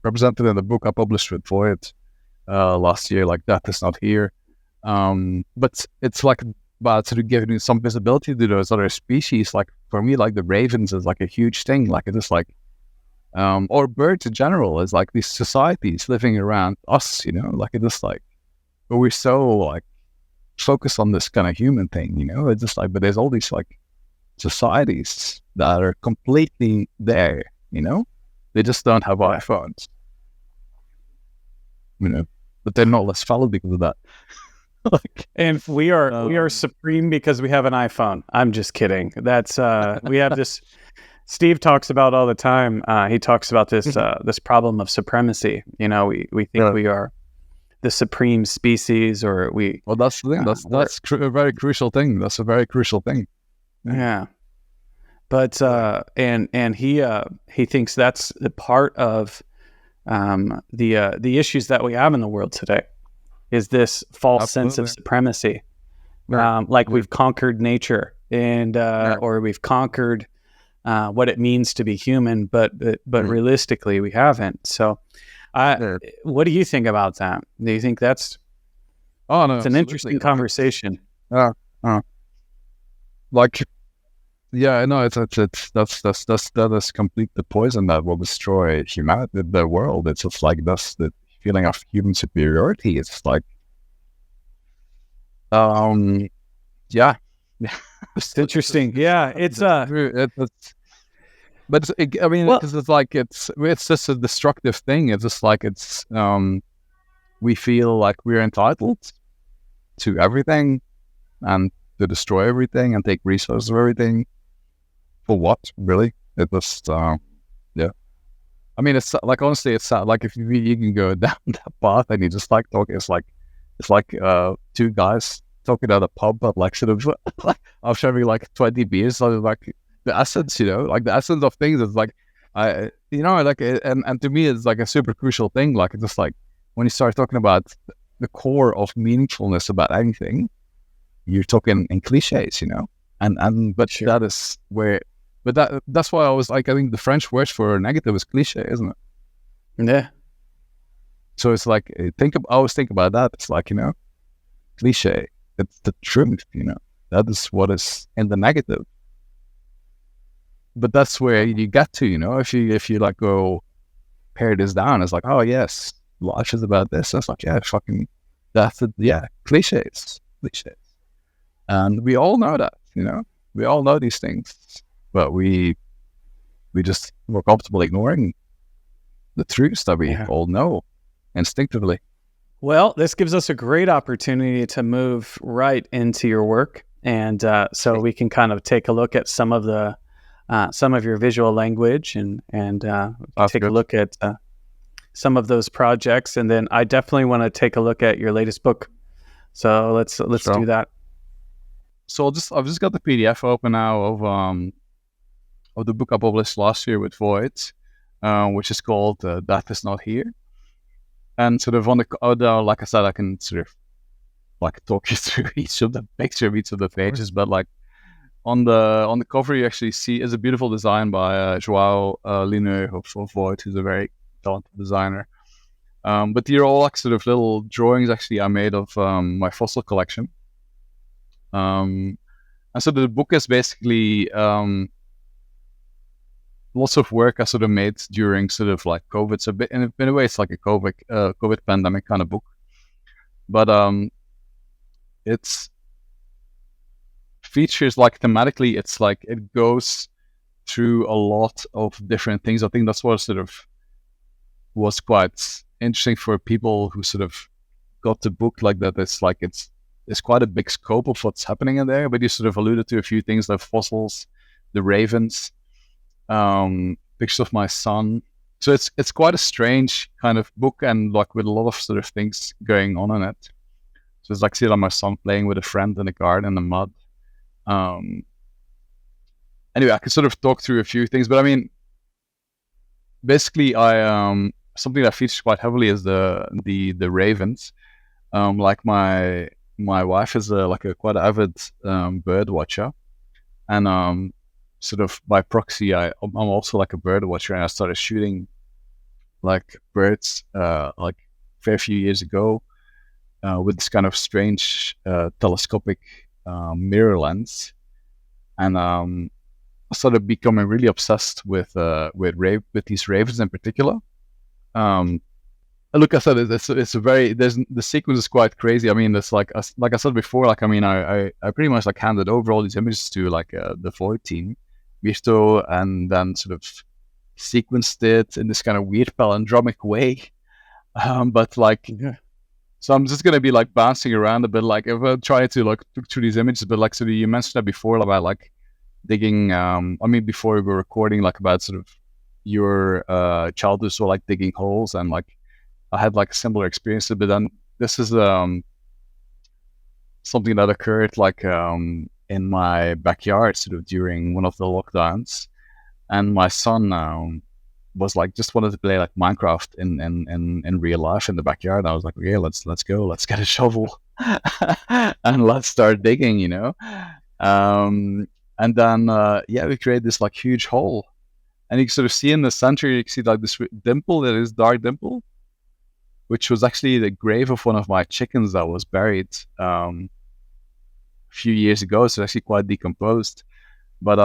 represented in the book I published with Void last year. Like Death Is Not Here, but it's like about sort of giving some visibility to those other species. Like for me, like the ravens is like a huge thing. Like it's just like. Or birds in general is like these societies living around us, you know, like it's just like, but we're so like focused on this kind of human thing, you know, it's just like, but there's all these like societies that are completely there, you know, they just don't have iPhones, you know, but they're not less valid because of that. Like, and we are supreme because we have an iPhone. I'm just kidding. That's we have this. Steve talks about all the time. He talks about this this problem of supremacy. You know, we think we are the supreme species, or we. Well, that's the thing. That's a very crucial thing. That's a very crucial thing. Yeah, but and he thinks that's the part of the issues that we have in the world today. Is this false sense of supremacy? Like we've conquered nature, and or we've conquered. What it means to be human, but realistically, we haven't. So, what do you think about that? Do you think that's? Oh no, it's an interesting conversation. Like, yeah, no, that is complete the poison that will destroy humanity, the world. It's just like that's the feeling of human superiority. It's like, yeah. It's interesting. Yeah, it's but I mean, because it's like it's just a destructive thing. It's just like it's we feel like we're entitled to everything and to destroy everything and take resources of everything. For what, really? It just yeah. I mean, it's like honestly, it's sad. Like if you can go down that path and you just like talk, it's like two guys talking at a pub, but like sort of like after having like 20 beers, sort of like the essence, you know, like the essence of things is like, you know, like, and to me, it's like a super crucial thing. Like, it's just like when you start talking about the core of meaningfulness about anything, you're talking in cliches, you know, but sure. That is where, but that's why I was like, I think the French word for negative is cliche, isn't it? Yeah. So it's like, I always think about that. It's like, you know, cliche. It's the truth, you know. That is what is in the negative. But that's where you get to, you know. If you like go pare this down, it's like, oh yes, life is about this. And it's like, yeah, fucking, that's it. Yeah, cliches, and we all know that, you know. We all know these things, but we just more comfortable ignoring the truths that we all know instinctively. Well, this gives us a great opportunity to move right into your work, and so we can kind of take a look at some of your visual language and take a look at some of those projects, and then I definitely want to take a look at your latest book. So let's do that. So I've just got the PDF open now of the book I published last year with Void, which is called Death Is Not Here. And sort of on the like I said, I can sort of like talk you through each of the picture of each of the pages, but like on the cover you actually see is a beautiful design by Joao Lineu of Void, who's a very talented designer. But they're all like sort of little drawings actually I made of my fossil collection. And so the book is basically lots of work I sort of made during sort of like COVID. So in a way, it's like a COVID pandemic kind of book. But it's features like thematically, it's like it goes through a lot of different things. I think that's what sort of was quite interesting for people who sort of got the book like that. It's like it's quite a big scope of what's happening in there. But you sort of alluded to a few things like fossils, the ravens. Pictures of my son, So it's quite a strange kind of book, and like with a lot of sort of things going on in it. So it's like see like my son playing with a friend in the garden in the mud. Um, anyway, I could sort of talk through a few things, but I mean, basically, I something that features quite heavily is the ravens. Like my wife is like a quite avid bird watcher, and sort of by proxy, I'm also like a bird watcher, and I started shooting like birds like a fair few years ago with this kind of strange telescopic mirror lens, and I started becoming really obsessed with these ravens in particular. Um, and look, I said it's a very there's the sequence is quite crazy. I mean, it's like I said before. Like I mean, I pretty much like handed over all these images to like the Void team, Mirto, and then sort of sequenced it in this kind of weird palindromic way. But like, Yeah. so I'm just gonna be like bouncing around a bit, like if I try to like look through these images. But like, so you mentioned that before about like digging. I mean, before we were recording, like about sort of your childhood, so like digging holes, and like I had like a similar experience. But then this is something that occurred like in my backyard, sort of during one of the lockdowns, and my son was like just wanted to play like Minecraft in real life in the backyard. And I was like, okay, let's go, let's get a shovel and let's start digging, you know. Um, and then yeah, we created this like huge hole, and you can sort of see in the center, you can see like this dimple, that is dark dimple, which was actually the grave of one of my chickens that was buried a few years ago. So it's actually quite decomposed. But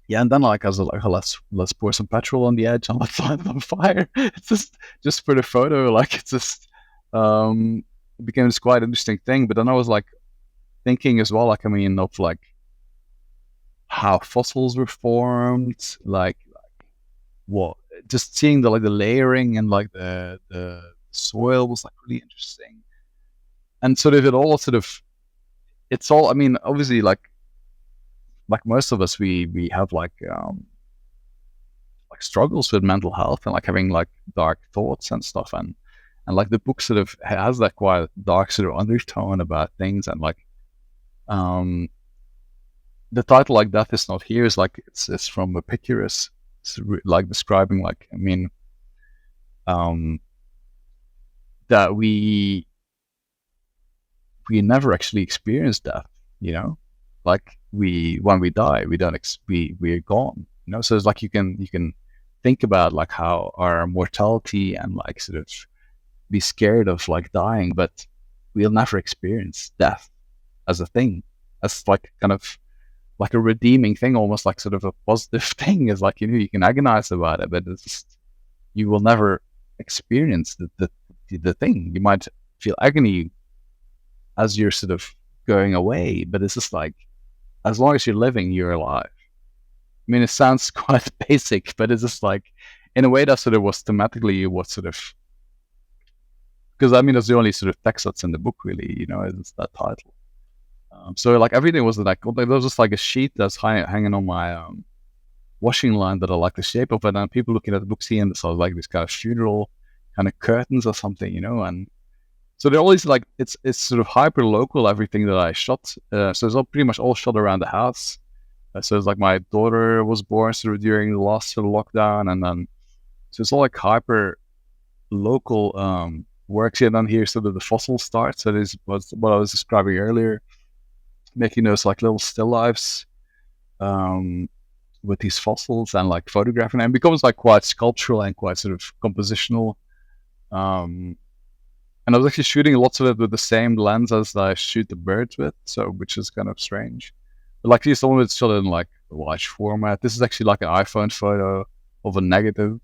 yeah, and then like I was like, oh, let's pour some petrol on the edge and let's light it on fire. It's just for the photo, like it's just it became this quite interesting thing. But then I was like thinking as well, like I mean, of like how fossils were formed, like what just seeing the like the layering and like the soil was like really interesting. And sort of it all sort of it's all I mean, obviously like most of us we have like struggles with mental health and like having like dark thoughts and stuff, and like the book sort of has that quite dark sort of undertone about things, and like um the title like Death Is Not Here is like it's from Epicurus. It's like describing like I mean um that we never actually experience death, you know, like we when we die we don't we're gone, you know. So it's like you can think about like how our mortality and like sort of be scared of like dying, but we'll never experience death as a thing, as like kind of like a redeeming thing, almost like sort of a positive thing. Is like, you know, you can agonize about it, but it's just you will never experience the thing. You might feel agony as you're sort of going away, but it's just like as long as you're living, you're alive. I mean, it sounds quite basic, but it's just like in a way that sort of was thematically what sort of because I mean that's the only sort of text that's in the book really, you know, it's that title. So like everything was like there was just like a sheet that's hanging on my washing line that I like the shape of it, and people looking at the book seeing this, I was like this kind of funeral kind of curtains or something, you know, and so they're always like it's sort of hyper local everything that I shot. So it's all pretty much all shot around the house. So it's like my daughter was born sort of during the last sort of lockdown, and then so it's all like hyper local works. And then here sort of the fossil starts. So this was what I was describing earlier, making those like little still lifes with these fossils and like photographing them. It becomes like quite sculptural and quite sort of compositional. Um, and I was actually shooting lots of it with the same lens as I shoot the birds with, so which is kind of strange. But like some of it's shot in like a large format. This is actually like an iPhone photo of a negative.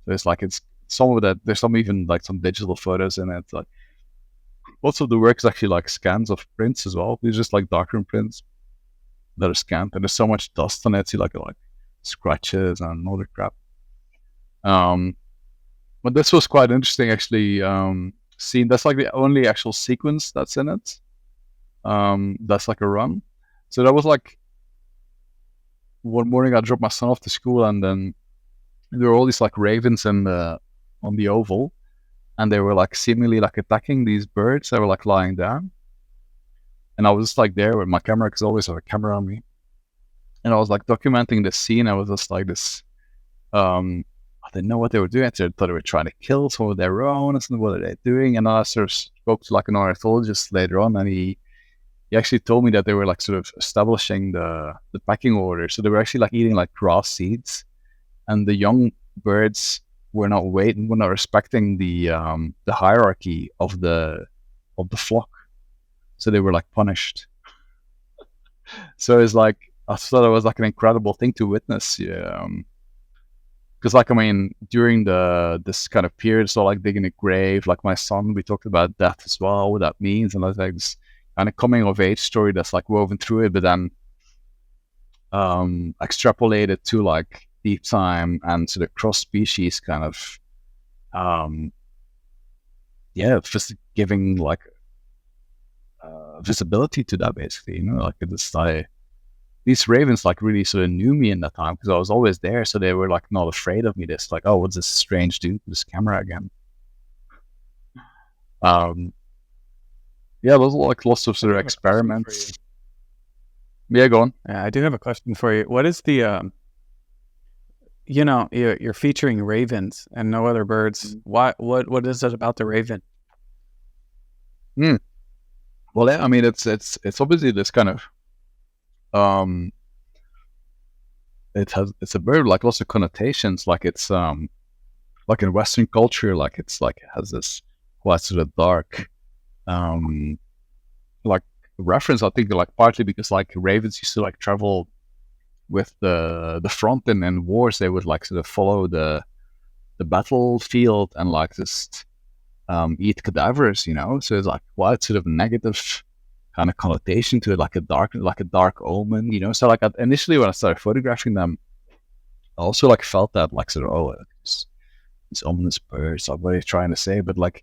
So it's like it's some of that. There's some even like some digital photos in it. Like lots of the work is actually like scans of prints as well. These are just like darkroom prints that are scanned, and there's so much dust on it. See like scratches and all the crap. But this was quite interesting actually. Seeing that's like the only actual sequence that's in it. That's like a run. So that was like one morning I dropped my son off to school, and then there were all these like ravens in the on the oval, and they were like seemingly like attacking these birds that were like lying down. And I was just like there with my camera, because I always have a camera on me, and I was like documenting the scene. I was just like this. I didn't know what they were doing. I thought they were trying to kill some of their own. I said, what are they doing? And I sort of spoke to like an ornithologist later on, and he actually told me that they were like sort of establishing the pecking order. So they were actually like eating like grass seeds, and the young birds were not respecting the hierarchy of the flock. So they were like punished. So it's like, I thought it was like an incredible thing to witness. Yeah. Because like, I mean, during this kind of period, so like digging a grave, like my son, we talked about death as well, what that means, and that's like this kind of coming of age story that's like woven through it, but then extrapolated to like deep time and to the cross species kind of just giving like visibility to that, basically, you know, like this these ravens like really sort of knew me in that time, because I was always there, so they were like not afraid of me. This like, oh, what's this strange dude with this camera again? Yeah, those are like lots of sort of experiments. Yeah, go on. Yeah, I do have a question for you. What is the you know, you're featuring ravens and no other birds. Why? What is it about the raven? Well, yeah, I mean, it's obviously this kind of it's a bird like lots of connotations. Like it's like in Western culture, like it's like it has this quite sort of dark like reference. I think like partly because like ravens used to like travel with the front in wars. They would like sort of follow the battlefield and like just eat cadavers, you know. So it's like quite sort of negative kind of connotation to it, like a dark omen, you know. So like initially when I started photographing them, I also like felt that like sort of, oh, these ominous birds, like what are you trying to say? But like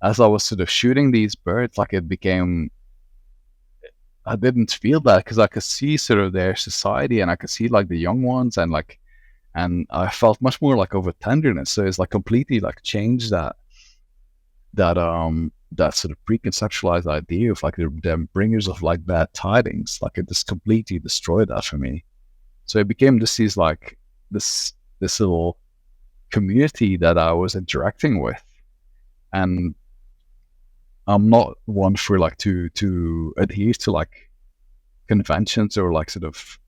as I was sort of shooting these birds, like it became, I didn't feel that, because I could see sort of their society, and I could see like the young ones, and like, and I felt much more like over tenderness. So it's like completely like changed that sort of preconceptualized idea of like the bringers of like bad tidings. Like it just completely destroyed that for me. So it became this like this little community that I was interacting with, and I'm not one for like to adhere to like conventions or like sort of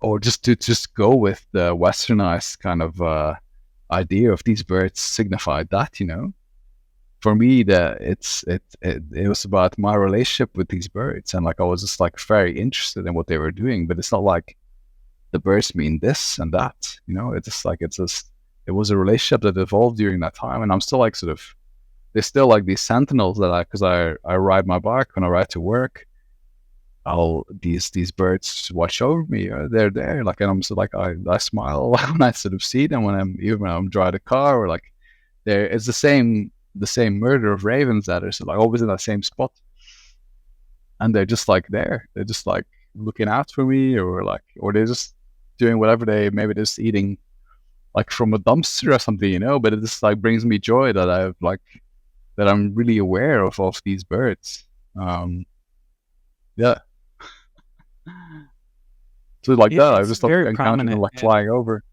or just to go with the westernized kind of idea of these birds signify that, you know. For me, it was about my relationship with these birds, and like I was just like very interested in what they were doing. But it's not like the birds mean this and that, you know. It's just like it was a relationship that evolved during that time, and I'm still like sort of, there's still like these sentinels that because I ride my bike when I ride to work. These birds watch over me. They're there, like, and I'm so like I smile when I sort of see them when I'm driving a car, or like it's the same murder of ravens that are so, like always in that same spot, and they're just like there. They're just like looking out for me, or they're just doing whatever maybe they're just eating like from a dumpster or something, you know. But it just like brings me joy that I'm really aware of these birds. Yeah. So like that, I just like encountering them like flying over.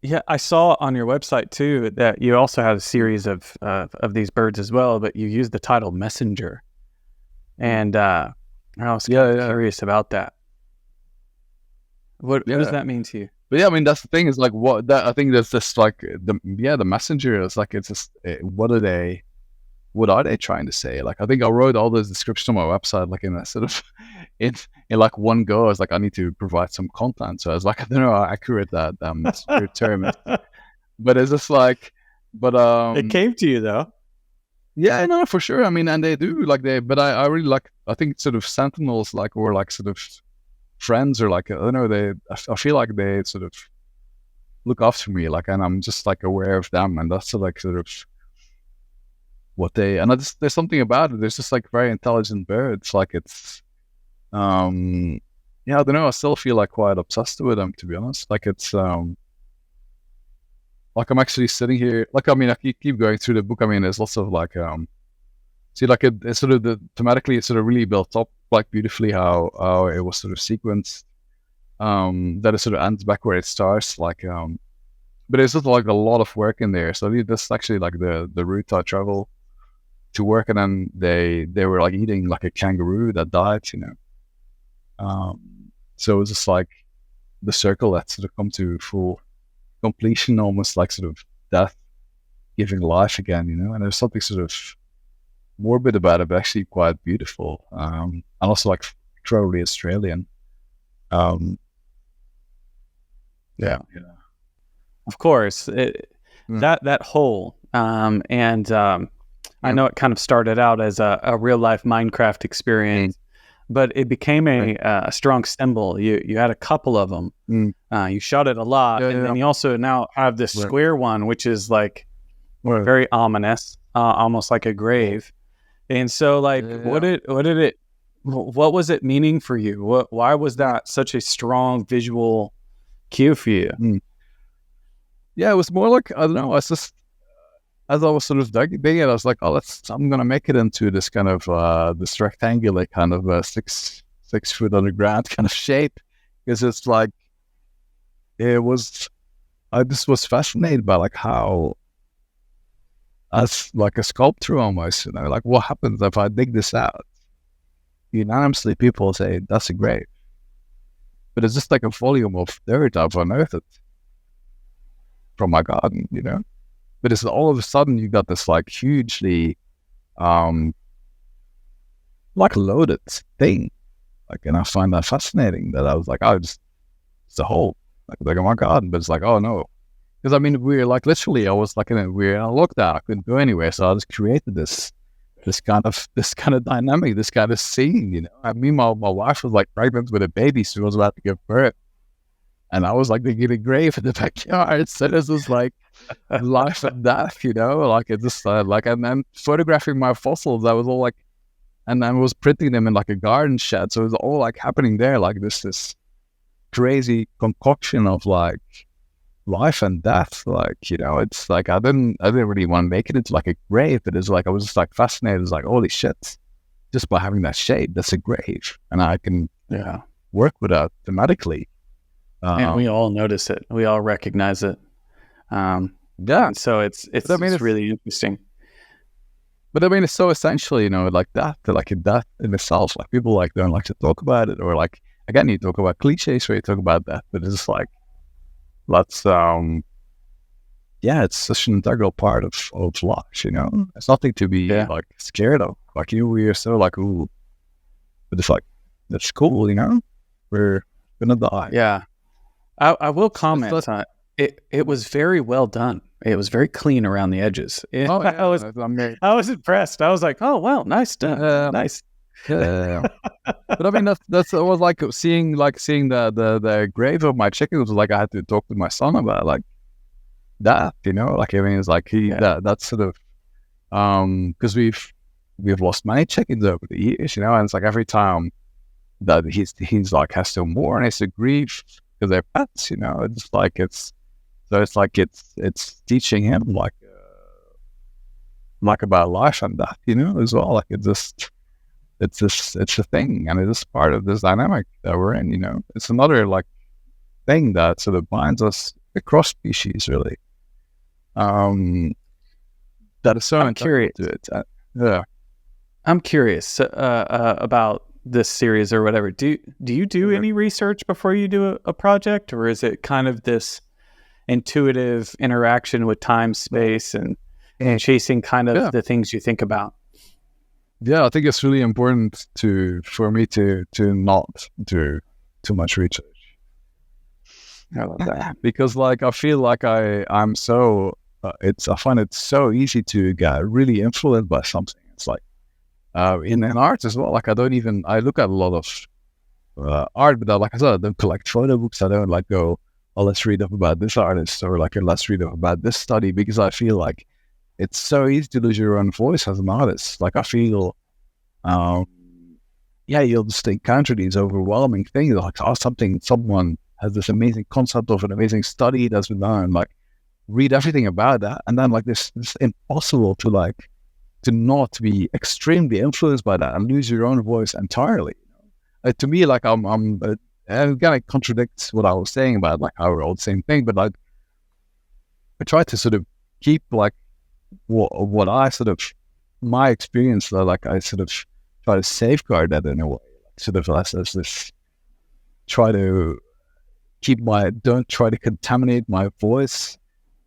Yeah, I saw on your website too that you also had a series of these birds as well, but you used the title Messenger, and I was curious about that. What does that mean to you? But yeah, I mean, that's the thing, is like what that I think that's just like the messenger is like, it's just what are they trying to say? Like I think I wrote all those descriptions on my website like in a sort of in like one go. I was like, I need to provide some content. So I was like, I don't know how accurate that term is, but it's just like, but it came to you though. Yeah, no, for sure. I mean, and they do like but I really like, I think sort of sentinels like, or like sort of friends, or like, I don't know, I feel like they sort of look after me, like, and I'm just like aware of them, and that's like sort of what they, and there's something about it. There's just like very intelligent birds. Like it's, yeah, I don't know. I still feel like quite obsessed with them, to be honest. Like it's like I'm actually sitting here. Like I mean, I keep going through the book. I mean, there's lots of like see, like it's sort of thematically, it's sort of really built up like beautifully how it was sort of sequenced. That it sort of ends back where it starts. Like but there's just like a lot of work in there. So this is actually like the route I travel to work, and then they were like eating like a kangaroo that died, you know. So it was just like the circle that sort of come to full completion, almost like sort of death giving life again, you know. And there's something sort of morbid about it, but actually quite beautiful, and also like thoroughly Australian. Yeah, Of course, Mm. that whole I know it kind of started out as a real life Minecraft experience, but it became a strong symbol. You had a couple of them. Mm. You shot it a lot, and then you also now have this Right. square one, which is like Right. very ominous, almost like a grave. And so, like, what was it meaning for you? Why was that such a strong visual cue for you? Yeah, it was more like, I don't know. It's just as I was sort of digging it, I was like, oh, I'm gonna make it into this kind of this rectangular kind of 6 foot underground kind of shape, because it's like it was. I just was fascinated by like how, as like a sculptor almost, you know, like what happens if I dig this out? Unanimously, people say that's a grave, but it's just like a volume of dirt I've unearthed from my garden, you know. But it's all of a sudden you got this like hugely um like loaded thing. Like, and I find that fascinating that I was like, oh, it's a hole. Like in my garden, but it's like, oh no. Because I mean, we're like literally I was like we're in a lockdown. I couldn't go anywhere. So I just created this kind of dynamic, this kind of scene, you know. I mean my wife was like pregnant with a baby, she was about to give birth. And I was like digging a grave in the backyard. So this was like life and death, you know, like it just like, and then photographing my fossils, I was all like, and then was printing them in like a garden shed. So it was all like happening there, like this crazy concoction of like life and death. Like, you know, it's like, I didn't really want to make it into like a grave, but it's like, I was just like fascinated. It's like, holy shit, just by having that shape, that's a grave. And I can work with that thematically. And we all notice it. We all recognize it. Yeah. So it's really interesting. But I mean, it's so essential, you know, like that in itself. Like people like don't like to talk about it, or like again, you talk about cliches where you talk about that, but it's like let's it's such an integral part of life, you know. It's nothing to be like scared of. Like we're so like, ooh, but it's like that's cool, you know. We're gonna die. Yeah. I will comment on it. It was very well done. It was very clean around the edges. I was impressed. I was like, oh wow, nice done, nice. Yeah. But I mean, that's it was like seeing the grave of my chicken was like I had to talk to my son about like that, you know. Like I mean, it's like that's sort of because we've lost many chickens over the years, you know, and it's like every time that he's like has to mourn, has to grieve because they're pets, you know. It's like it's teaching him like about life and death, you know, as well. Like it's a thing, and it is part of this dynamic that we're in, you know. It's another like thing that sort of binds us across species, really. That is so curious to it. Yeah, I'm curious about this series or whatever. Do you do any research before you do a project, or is it kind of this intuitive interaction with time, space, and chasing kind of the things you think about? Yeah, I think it's really important for me to not do too much research. I love that because like I feel like I'm so I find it so easy to get really influenced by something. It's like in art as well. Like I look at a lot of art, but like I said, I don't collect photo books. I don't like go, oh, let's read up about this artist, or like let's read up about this study, because I feel like it's so easy to lose your own voice as an artist. Like I feel yeah, you'll just encounter these overwhelming things, like, oh, someone has this amazing concept of an amazing study that's been done, and like read everything about that, and then like this impossible to like to not be extremely influenced by that and lose your own voice entirely. To me, like and again, it contradicts what I was saying about like how we're all the same thing, but like I try to sort of keep like what I sort of my experience, that like I sort of try to safeguard that in a way, like, sort of as this try to don't try to contaminate my voice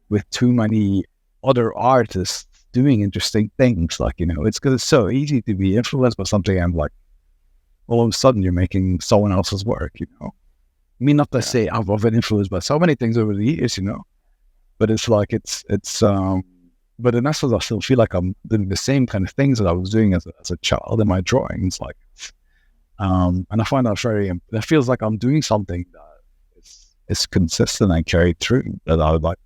with too many other artists doing interesting things. Like, it's because it's so easy to be influenced by something, and like all of a sudden you're making someone else's work. I mean, not to say I've been influenced by so many things over the years, but it's like it's but in essence I still feel like I'm doing the same kind of things that I was doing as a child in my drawings. Like, and I find that feels like I'm doing something that is consistent and carried through, that I would like.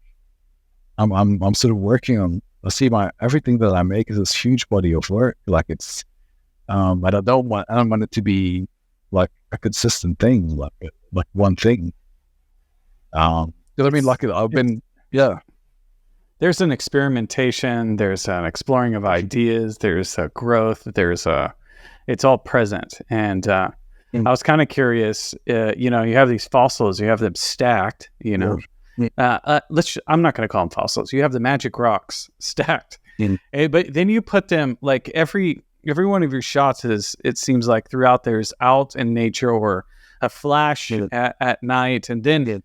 I'm sort of working on. I see everything that I make is this huge body of work. Like it's, but I don't want it to be like a consistent thing, like one thing. I mean, like I've been, yeah. There's an experimentation. There's an exploring of ideas. There's a growth. It's all present. And I was kind of curious. You have these fossils. You have them stacked. I'm not going to call them fossils. You have the magic rocks stacked, but then you put them like every one of your shots it seems like throughout there's out in nature or a flash at night, and then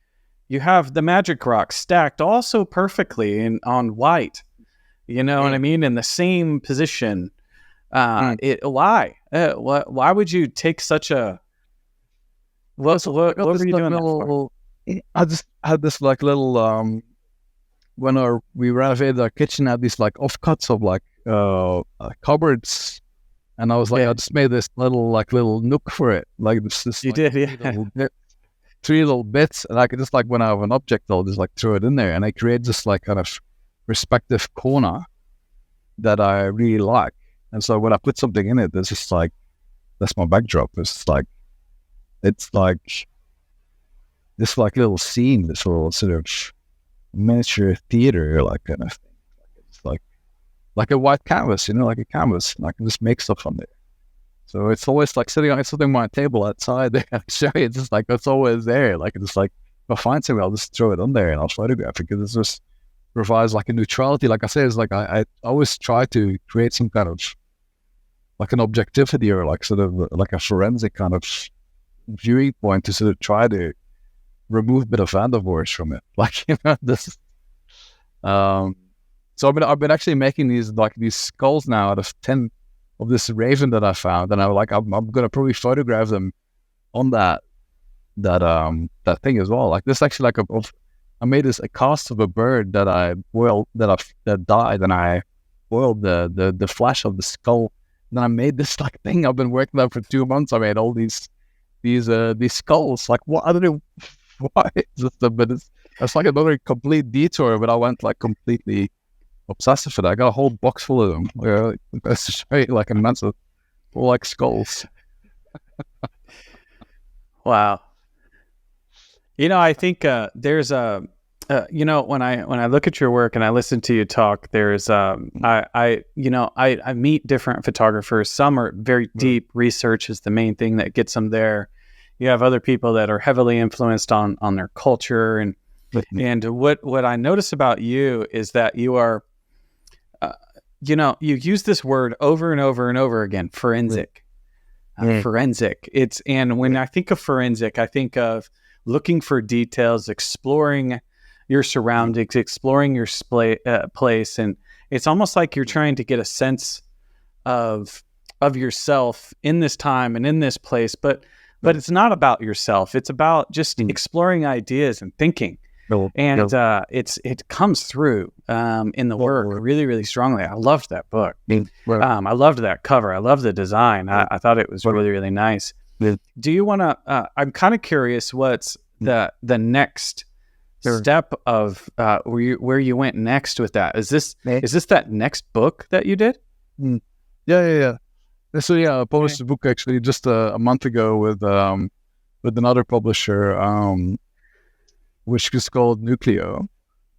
you have the magic rocks stacked also perfectly on white. You know what I mean? In the same position. Why? Why would you take such a? What were you doing that for? I just had this like little when we renovated our kitchen, I had these like offcuts of like cupboards, and I was like, I just made this little nook for it, like this you like, did, three little bits, and I could just like when I have an object, I'll just like throw it in there, and I create this like kind of respective corner that I really like. And so when I put something in it, it's just like that's my backdrop. It's like this like little scene, this little sort of miniature theater, like kind of thing. It's like a white canvas, like a canvas, and I can just make stuff on there. So it's always like sitting on my table outside there. It's just like it's always there. Like it's like if I find something, I'll just throw it on there and I'll photograph it, because it just provides like a neutrality. Like I say, it's like I always try to create some kind of like an objectivity, or like sort of like a forensic kind of viewing point to sort of try to remove a bit of Van der Waals from it, like this. So I've been actually making these skulls now out of 10 of this raven that I found, and I'm gonna probably photograph them on that thing as well. Like this actually I made a cast of a bird that I boiled that died, and I boiled the flesh of the skull. And then I made this like thing I've been working on for 2 months. I made all these skulls. Like what? I don't know why. But it's like another complete detour. But I went like completely obsessive with it. I got a whole box full of them. That's show you like a massive, like skulls. Wow. I think there's a when I look at your work and I listen to you talk, there's I meet different photographers. Some are very deep. Research is the main thing that gets them there. You have other people that are heavily influenced on their culture, and what I notice about you is that you are you use this word over and over and over again, forensic. Forensic. And when I think of forensic, I think of looking for details, exploring your surroundings, exploring your place, and it's almost like you're trying to get a sense of yourself in this time and in this place, but it's not about yourself. It's about just exploring ideas and thinking, and it comes through in the work really, really strongly. I loved that book. I loved that cover. I loved the design. I thought it was really, really nice. Do you want to? I'm kind of curious. What's the next step of where you went next with that? Is this that next book that you did? Yeah. So yeah, I published a book actually just a month ago with another publisher, which is called Nucleo.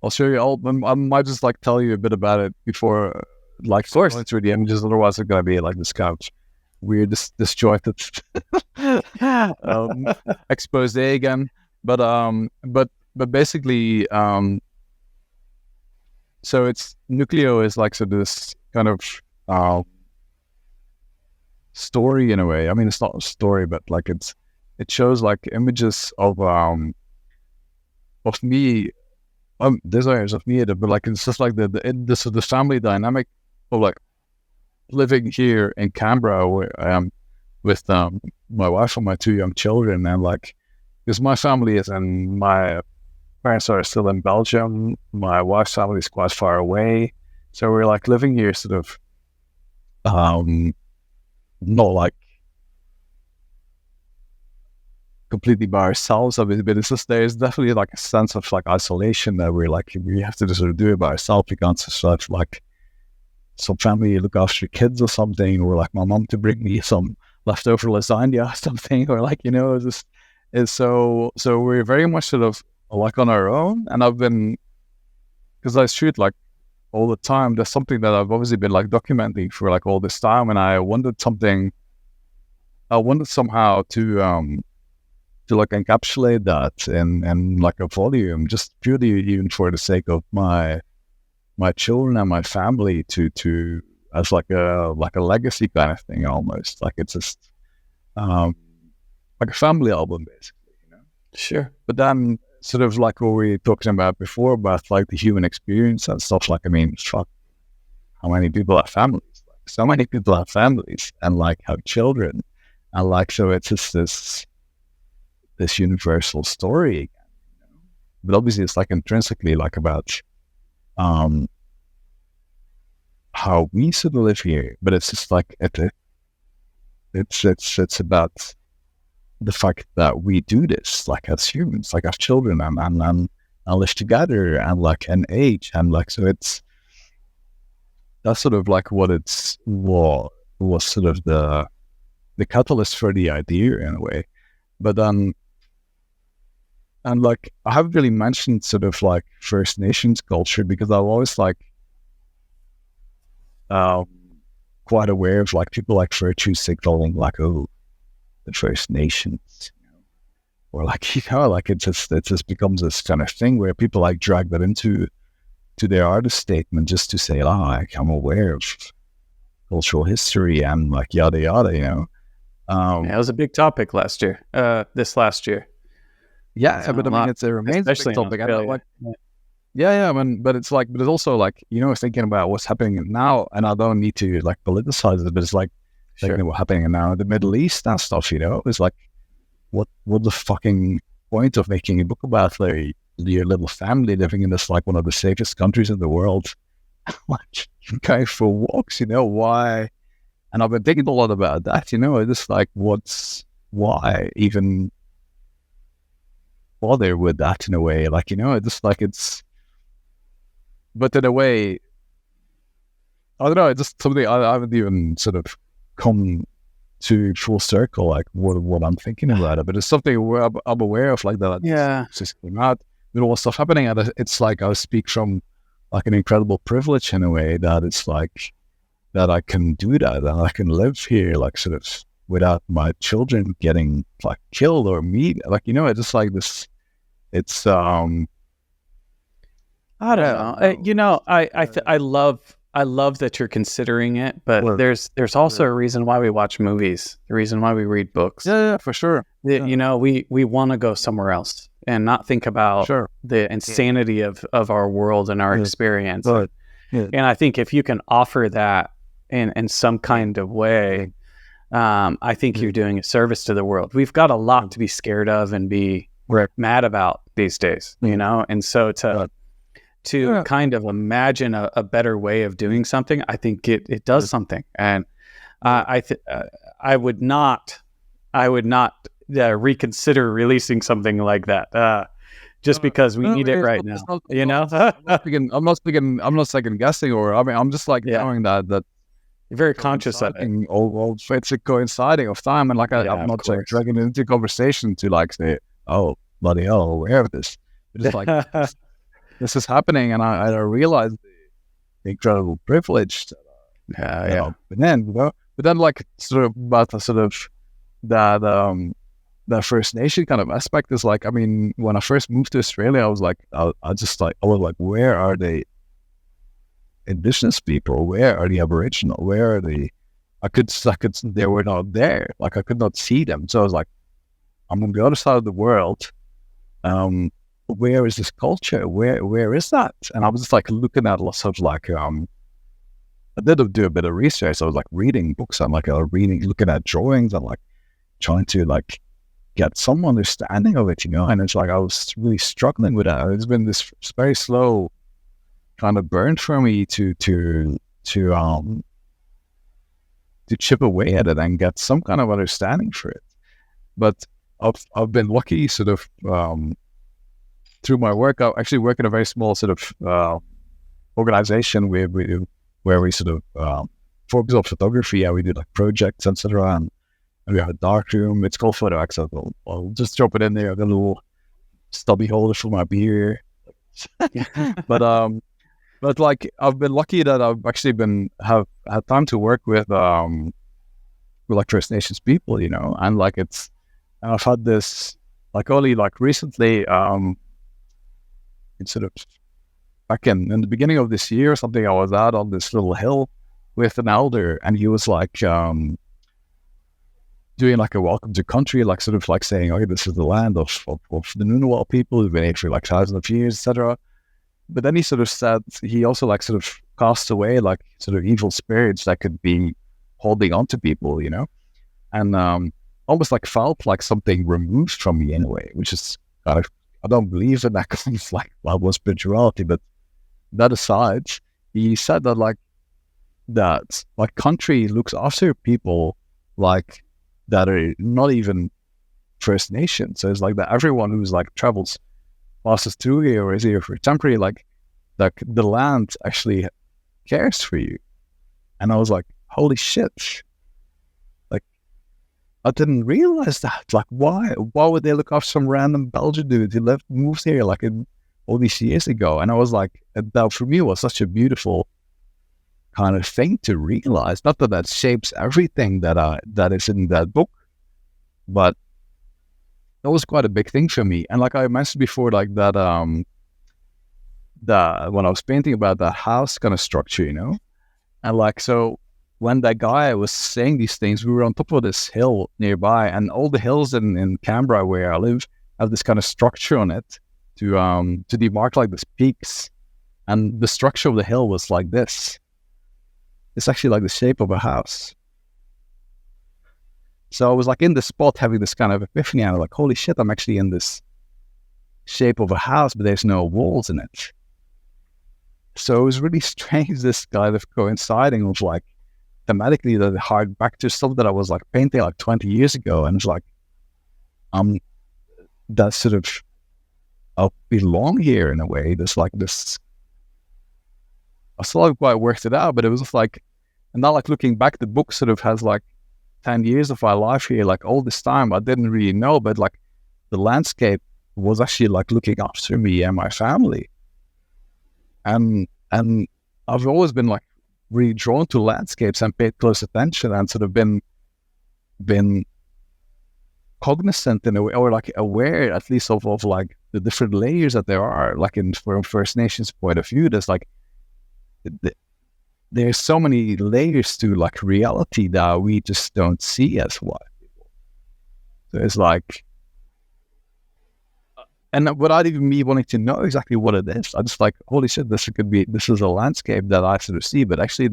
I'll show you. I might just like tell you a bit about it before, like, Of course. going through the images. Otherwise, it's gonna be like this couch, weird, disjointed, expose again. But basically, so it's Nucleo is like so this kind of story in a way. I mean, it's not a story, but like it shows like images of me, desires of me, but like it's just like the family dynamic of like living here in Canberra where I am with my wife and my two young children, and like because my family is in my parents are still in Belgium, my wife's family is quite far away, so we're like living here sort of not like completely by ourselves, but it's just there's definitely like a sense of like isolation that we're like we have to just sort of do it by ourselves. We can't just sort of like some family look after kids or something, or like my mom to bring me some leftover lasagna or something, or like it's so we're very much sort of like on our own. And I've been, because I shoot like all the time, there's something that I've obviously been like documenting for like all this time, and I wanted somehow to like encapsulate that in like a volume, just purely even for the sake of my children and my family, to as like a legacy kind of thing, almost like it's just like a family album basically. Sure. But then sort of like what we were talking about before about like the human experience and stuff, like I mean, fuck, how many people have families? Like, so many people have families and like have children, and like so it's just this universal story again. But obviously it's like intrinsically like about how we sort of live here, but it's just like it's about the fact that we do this like as humans, like as children, and live together and like an age, and like so that's sort of like what was sort of the catalyst for the idea in a way. But then and like I haven't really mentioned sort of like First Nations culture because I've always like quite aware of like people like virtue signaling like, oh, the First Nations, or like like it just becomes this kind of thing where people like drag that into their artist statement just to say, like, I'm aware of cultural history and like yada yada, Yeah, it was a big topic this last year. Yeah, but I mean, it remains a big topic. I mean, but it's also like, thinking about what's happening now, and I don't need to like politicize it, but it's like thinking what's happening now in the Middle East and stuff, it's like, what the fucking point of making a book about like your little family living in this like one of the safest countries in the world, like going for walks, why? And I've been thinking a lot about that, just like why even bother with that in a way, like just like but in a way, I don't know, it's just something I haven't even sort of come to full circle, like what I'm thinking about it, but it's something where I'm aware of, like that. Yeah, just came out with all the stuff happening, and it's like I speak from like an incredible privilege in a way that it's like that I can do that, and I can live here like sort of without my children getting like killed or me, like it's just like this. It's I don't know. I love that you're considering it, but there's also a reason why we watch movies, the reason why we read books. Yeah, for sure. We want to go somewhere else and not think about the insanity of our world and our experience. And I think if you can offer that in some kind of way, I think you're doing a service to the world. We've got a lot to be scared of and be mad about these days, and so to kind of imagine a better way of doing something, I think it does something. And I would not reconsider releasing something like that just because we need it right now. I'm not second guessing, or I mean, I'm just like knowing that You're very conscious of it. It's a coinciding of time, and like I'm not like dragging it into conversation to like say, oh bloody hell, aware of this. It's like this is happening, and I realized the incredible privilege. But then like sort of about the sort of that First Nation kind of aspect is like, I mean, when I first moved to Australia, I was like, I was like, where are the Indigenous people? Where are the Aboriginal? Where are the? They were not there. Like I could not see them. So I was like, I'm on the other side of the world. Where is this culture? Where is that? And I was just like looking at lots of like, I did do a bit of research. I was like reading books and like looking at drawings and like trying to like get some understanding of it, you know. And it's like I was really struggling with that. It's been this very slow kind of burn for me to chip away at it and get some kind of understanding for it. But I've been lucky, sort of through my work. I actually work in a very small sort of organization where we sort of focus on photography. Yeah, we do like projects, etc. And we have a dark room. It's called Photo Access. I'll just drop it in there. I've got a little stubby holder for my beer. But like I've been lucky that I've actually have had time to work with like First Nations people, you know, and like and I've had this like only like recently it's sort of back in the beginning of this year or something. I was out on this little hill with an elder, and he was like doing like a welcome to country, like sort of like saying, okay, this is the land of the Ngunnawal people who've been here for like thousands of years, etc. But then he sort of said he also like sort of cast away like sort of evil spirits that could be holding on to people, you know, and almost like felt like something removed from me in a way, which is kind of, I don't believe in that kind of like level of spirituality. But that aside, he said that like country looks after people like that are not even First Nation. So it's like that everyone who's like passes through here or is here for temporary, like the land actually cares for you. And I was like, holy shit. Like I didn't realize that. Like why would they look after some random Belgian dude who moved here like all these years ago? And I was like, that for me was such a beautiful kind of thing to realize. Not that shapes everything that is in that book, but that was quite a big thing for me. And like I mentioned before, like that when I was painting about that house kind of structure, you know, and like so when that guy was saying these things, we were on top of this hill nearby, and all the hills in Canberra where I live have this kind of structure on it to demark like these peaks, and the structure of the hill was like this. It's actually like the shape of a house. So I was like in the spot having this kind of epiphany, and I was like, holy shit, I'm actually in this shape of a house, but there's no walls in it. So it was really strange, this kind of coinciding of like thematically that hard back to stuff that I was like painting like 20 years ago. And it's like, that sort of, I belong here in a way. There's like this, I still haven't quite worked it out, but it was just like, and now like looking back, the book sort of has like 10 years of my life here, like all this time, I didn't really know, but like the landscape was actually like looking after me and my family. And I've always been like really drawn to landscapes and paid close attention and sort of been cognizant in a way, or like aware at least of like the different layers that there are, like from First Nations point of view. There's like, there's so many layers to like reality that we just don't see as white people. So it's like, and without even me wanting to know exactly what it is, I just like, holy shit, this is a landscape that I sort of see, but actually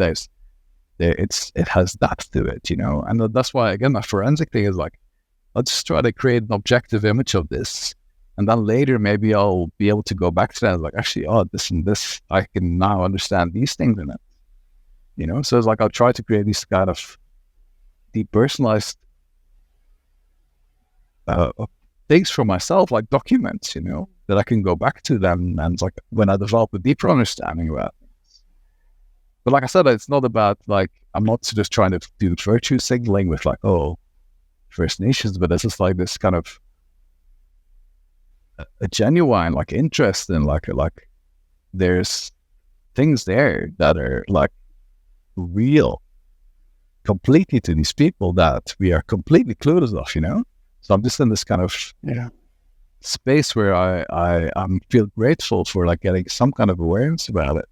it has depth to it, you know? And that's why, again, my forensic thing is like, let's try to create an objective image of this. And then later, maybe I'll be able to go back to that and like, actually, oh, this and this, I can now understand these things in it, you know? So it's like, I'll try to create these kind of depersonalized things for myself, like documents, you know, that I can go back to them, and like when I develop a deeper understanding about things. But like I said, it's not about like, I'm not just trying to do virtue signaling with like, oh, First Nations, but it's just like this kind of a genuine like interest in like there's things there that are like real completely to these people that we are completely clueless of, you know? So I'm just in this kind of space where I feel grateful for like getting some kind of awareness about it.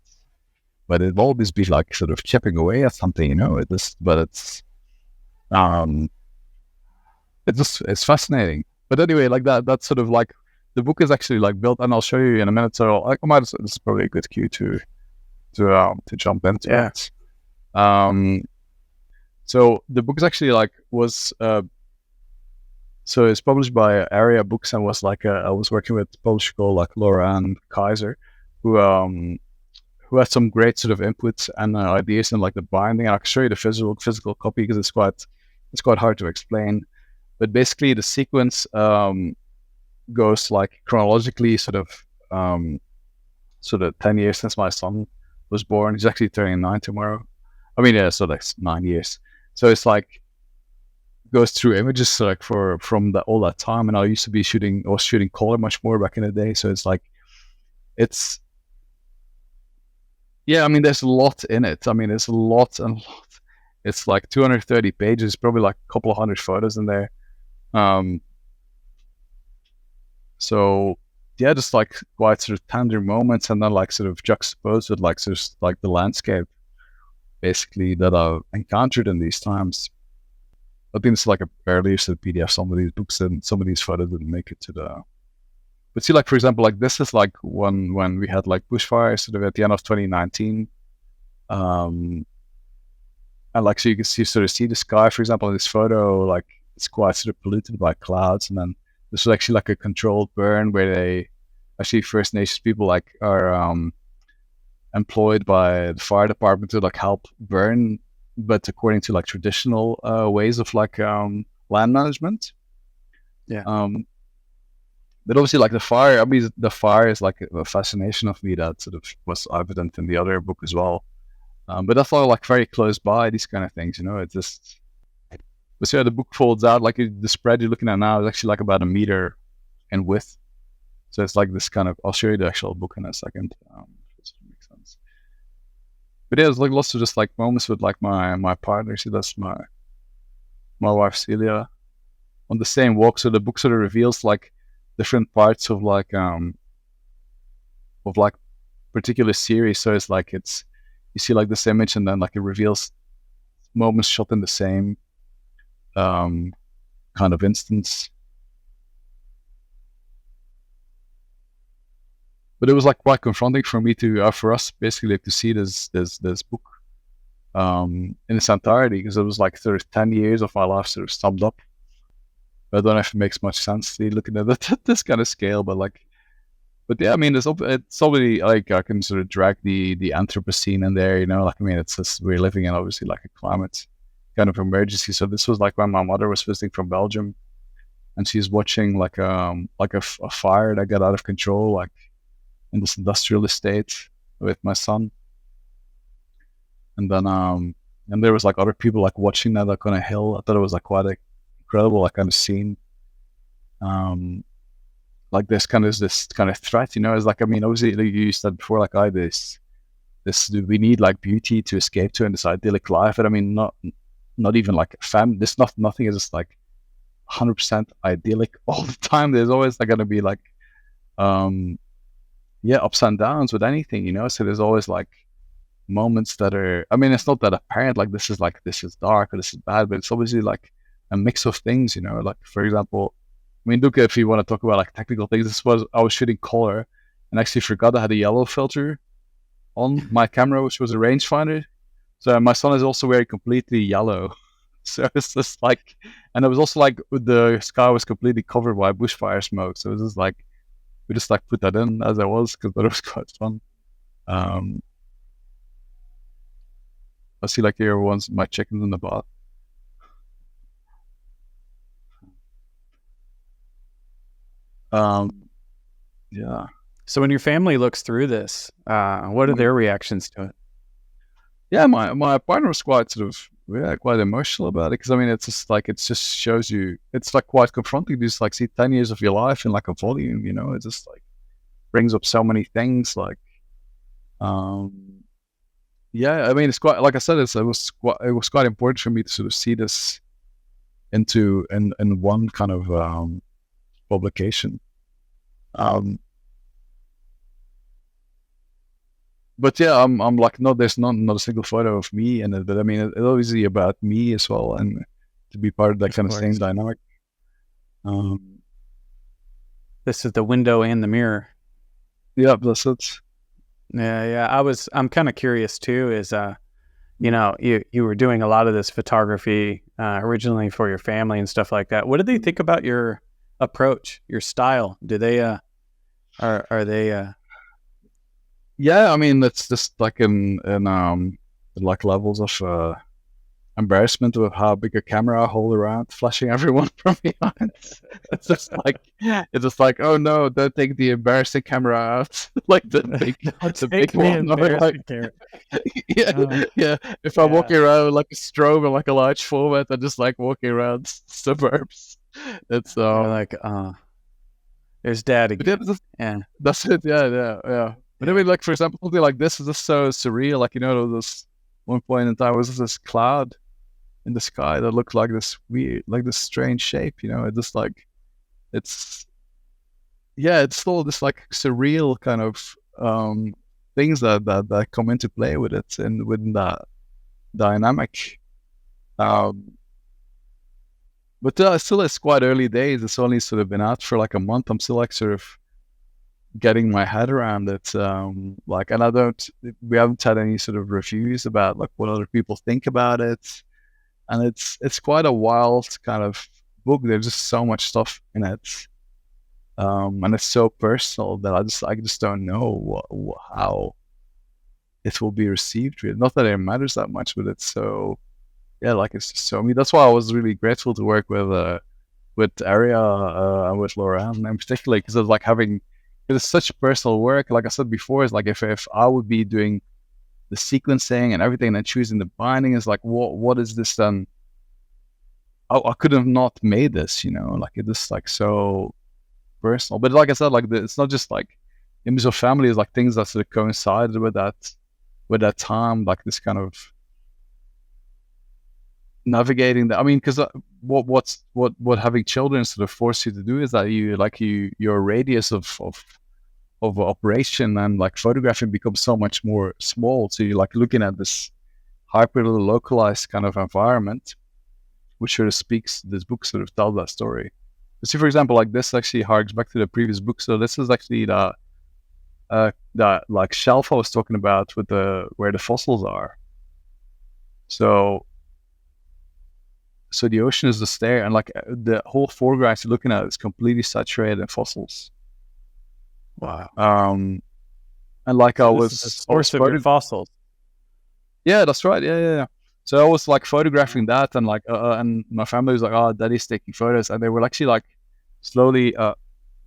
But it'll always be like sort of chipping away at something, you know. It's fascinating. But anyway, like that's sort of like the book is actually like built, and I'll show you in a minute. So I might this is probably a good cue to jump into it. So the book is actually like was so it's published by Area Books, and was like I was working with a publisher called like Laura Ann Kaiser, who had some great sort of inputs and ideas in like the binding. And I can show you the physical copy because it's quite hard to explain. But basically, the sequence goes like chronologically, sort of 10 years since my son was born. He's actually turning 9 tomorrow. I mean, yeah, so that's 9 years. So it's like goes through images like from all that time. And I was shooting color much more back in the day. So it's like yeah, I mean, there's a lot in it. I mean, there's a lot and lot. It's like 230 pages, probably like a couple of hundred photos in there. So yeah, just like quite sort of tender moments, and then like sort of juxtaposed with like sort of like the landscape, basically, that I've encountered in these times. I think it's like a barely used PDF. Some of these books and some of these photos didn't make it to the. But see, like for example, like this is like one when we had like bushfires sort of at the end of 2019. And like, so you can sort of see the sky, for example, in this photo, like it's quite sort of polluted by clouds. And then this was actually like a controlled burn where they actually First Nations people like are employed by the fire department to like help burn, but according to like traditional ways of like land management. Yeah. But obviously, like the fire, I mean, the fire is like a fascination of me that sort of was evident in the other book as well. But that's all like very close by, these kind of things, you know. It's just, but so yeah, the book folds out, like the spread you're looking at now is actually like about a meter in width. So it's like this kind of, I'll show you the actual book in a second. If it makes sense. But yeah, there's like lots of just like moments with like my partner. See, that's my wife Celia on the same walk. So the book sort of reveals like different parts of like particular series. So it's like you see like this image, and then like it reveals moments shot in the same kind of instance. But it was like quite confronting for me for us basically to see this book in its entirety, because it was like sort of 10 years of my life sort of summed up. But I don't know if it makes much sense to looking at it at this kind of scale, but yeah, I mean, it's already like I can sort of drag the Anthropocene in there, you know. Like I mean, it's just we're living in obviously like a climate kind of emergency. So this was like when my mother was visiting from Belgium, and she's watching like a fire that got out of control, like in this industrial estate with my son, and then and there was like other people like watching that like on a hill. I thought it was like quite incredible like kind of scene. Like this kind of threat, you know. It's like, I mean, obviously like you said before, like this we need like beauty to escape to in this idyllic life. But I mean, not even like nothing is just like 100% idyllic all the time. There's always like going to be like ups and downs with anything, you know. So there's always like moments that are, I mean, it's not that apparent like this is dark or this is bad, but it's obviously like a mix of things, you know. Like for example, I mean, look, if you want to talk about like technical things, I was shooting color and actually forgot I had a yellow filter on my camera, which was a rangefinder. So my son is also wearing completely yellow. So it's just like, and it was also like the sky was completely covered by bushfire smoke. So it was just like, we just like put that in as I was, because that was quite fun. I see like here once my chickens in the bath. Yeah. So when your family looks through this, what are their reactions to it? yeah, my partner was quite sort of quite emotional about it because I mean it's just like it just shows you it's like quite confronting. Just like see 10 years of your life in like a volume, you know. It just like brings up so many things. Like, um, yeah, I mean it's quite like I said, it was quite important for me to sort of see this in one kind of publication. Um, but yeah, I'm like no, there's not a single photo of me in it, but I mean it's obviously about me as well, and to be part of that Of kind of same course. dynamic. Um, This is the window and the mirror. yeah, that's it. Yeah, yeah. I'm kind of curious too. Is you know, you were doing a lot of this photography originally for your family and stuff like that. What do they think about your approach, your style? Do they are they Yeah, I mean it's just like in like levels of embarrassment with how big a camera I hold around, flashing everyone from behind. It's just like oh no, don't take the embarrassing camera out, like don't the take big the one, or like embarrassing care? yeah, Oh, yeah. If I'm yeah. walking around with like a strobe and like a large format, I just like walking around suburbs. It's They're like, there's dad but yeah, again. Yeah. that's it. Yeah, yeah, yeah. But I Yeah. mean, like for example, something like this is just so surreal. Like you know, this one point in time was this cloud in the sky that looked like this weird, like this strange shape. You know, it just like it's yeah, it's still this like surreal kind of things that come into play with it and within that dynamic. Um, but still, it's quite early days. It's only sort of been out for like a month. I'm still like sort of getting my head around it. Like, and we haven't had any sort of reviews about like what other people think about it. And it's quite a wild kind of book. There's just so much stuff in it. And it's so personal that I just don't know how it will be received. Really. Not that it matters that much, but it's so yeah, like it's just so. I mean, that's why I was really grateful to work with Aria and with Lauren, and particularly because it's like having it's such personal work. Like I said before, it's like if I would be doing the sequencing and everything and choosing the binding, is like what is this then? I could have not made this, you know, like it is like so personal. But like I said, like it's not just like image of family is like things that sort of coincided with that time, like this kind of navigating that. I mean, because what having children sort of force you to do is that your radius of operation and like photographing becomes so much more small. So you're like looking at this hyper localized kind of environment, which sort of speaks. This book sort of tells that story. See, for example, like this actually harks back to the previous book. So this is actually the like shelf I was talking about with the where the fossils are. So the ocean is just there, and like the whole foreground you're looking at is completely saturated in fossils. Wow. And like So this is the source of your fossils. yeah, that's right, yeah. So I was like photographing that, and like and my family was like, "Oh, Daddy's taking photos," and they were actually like slowly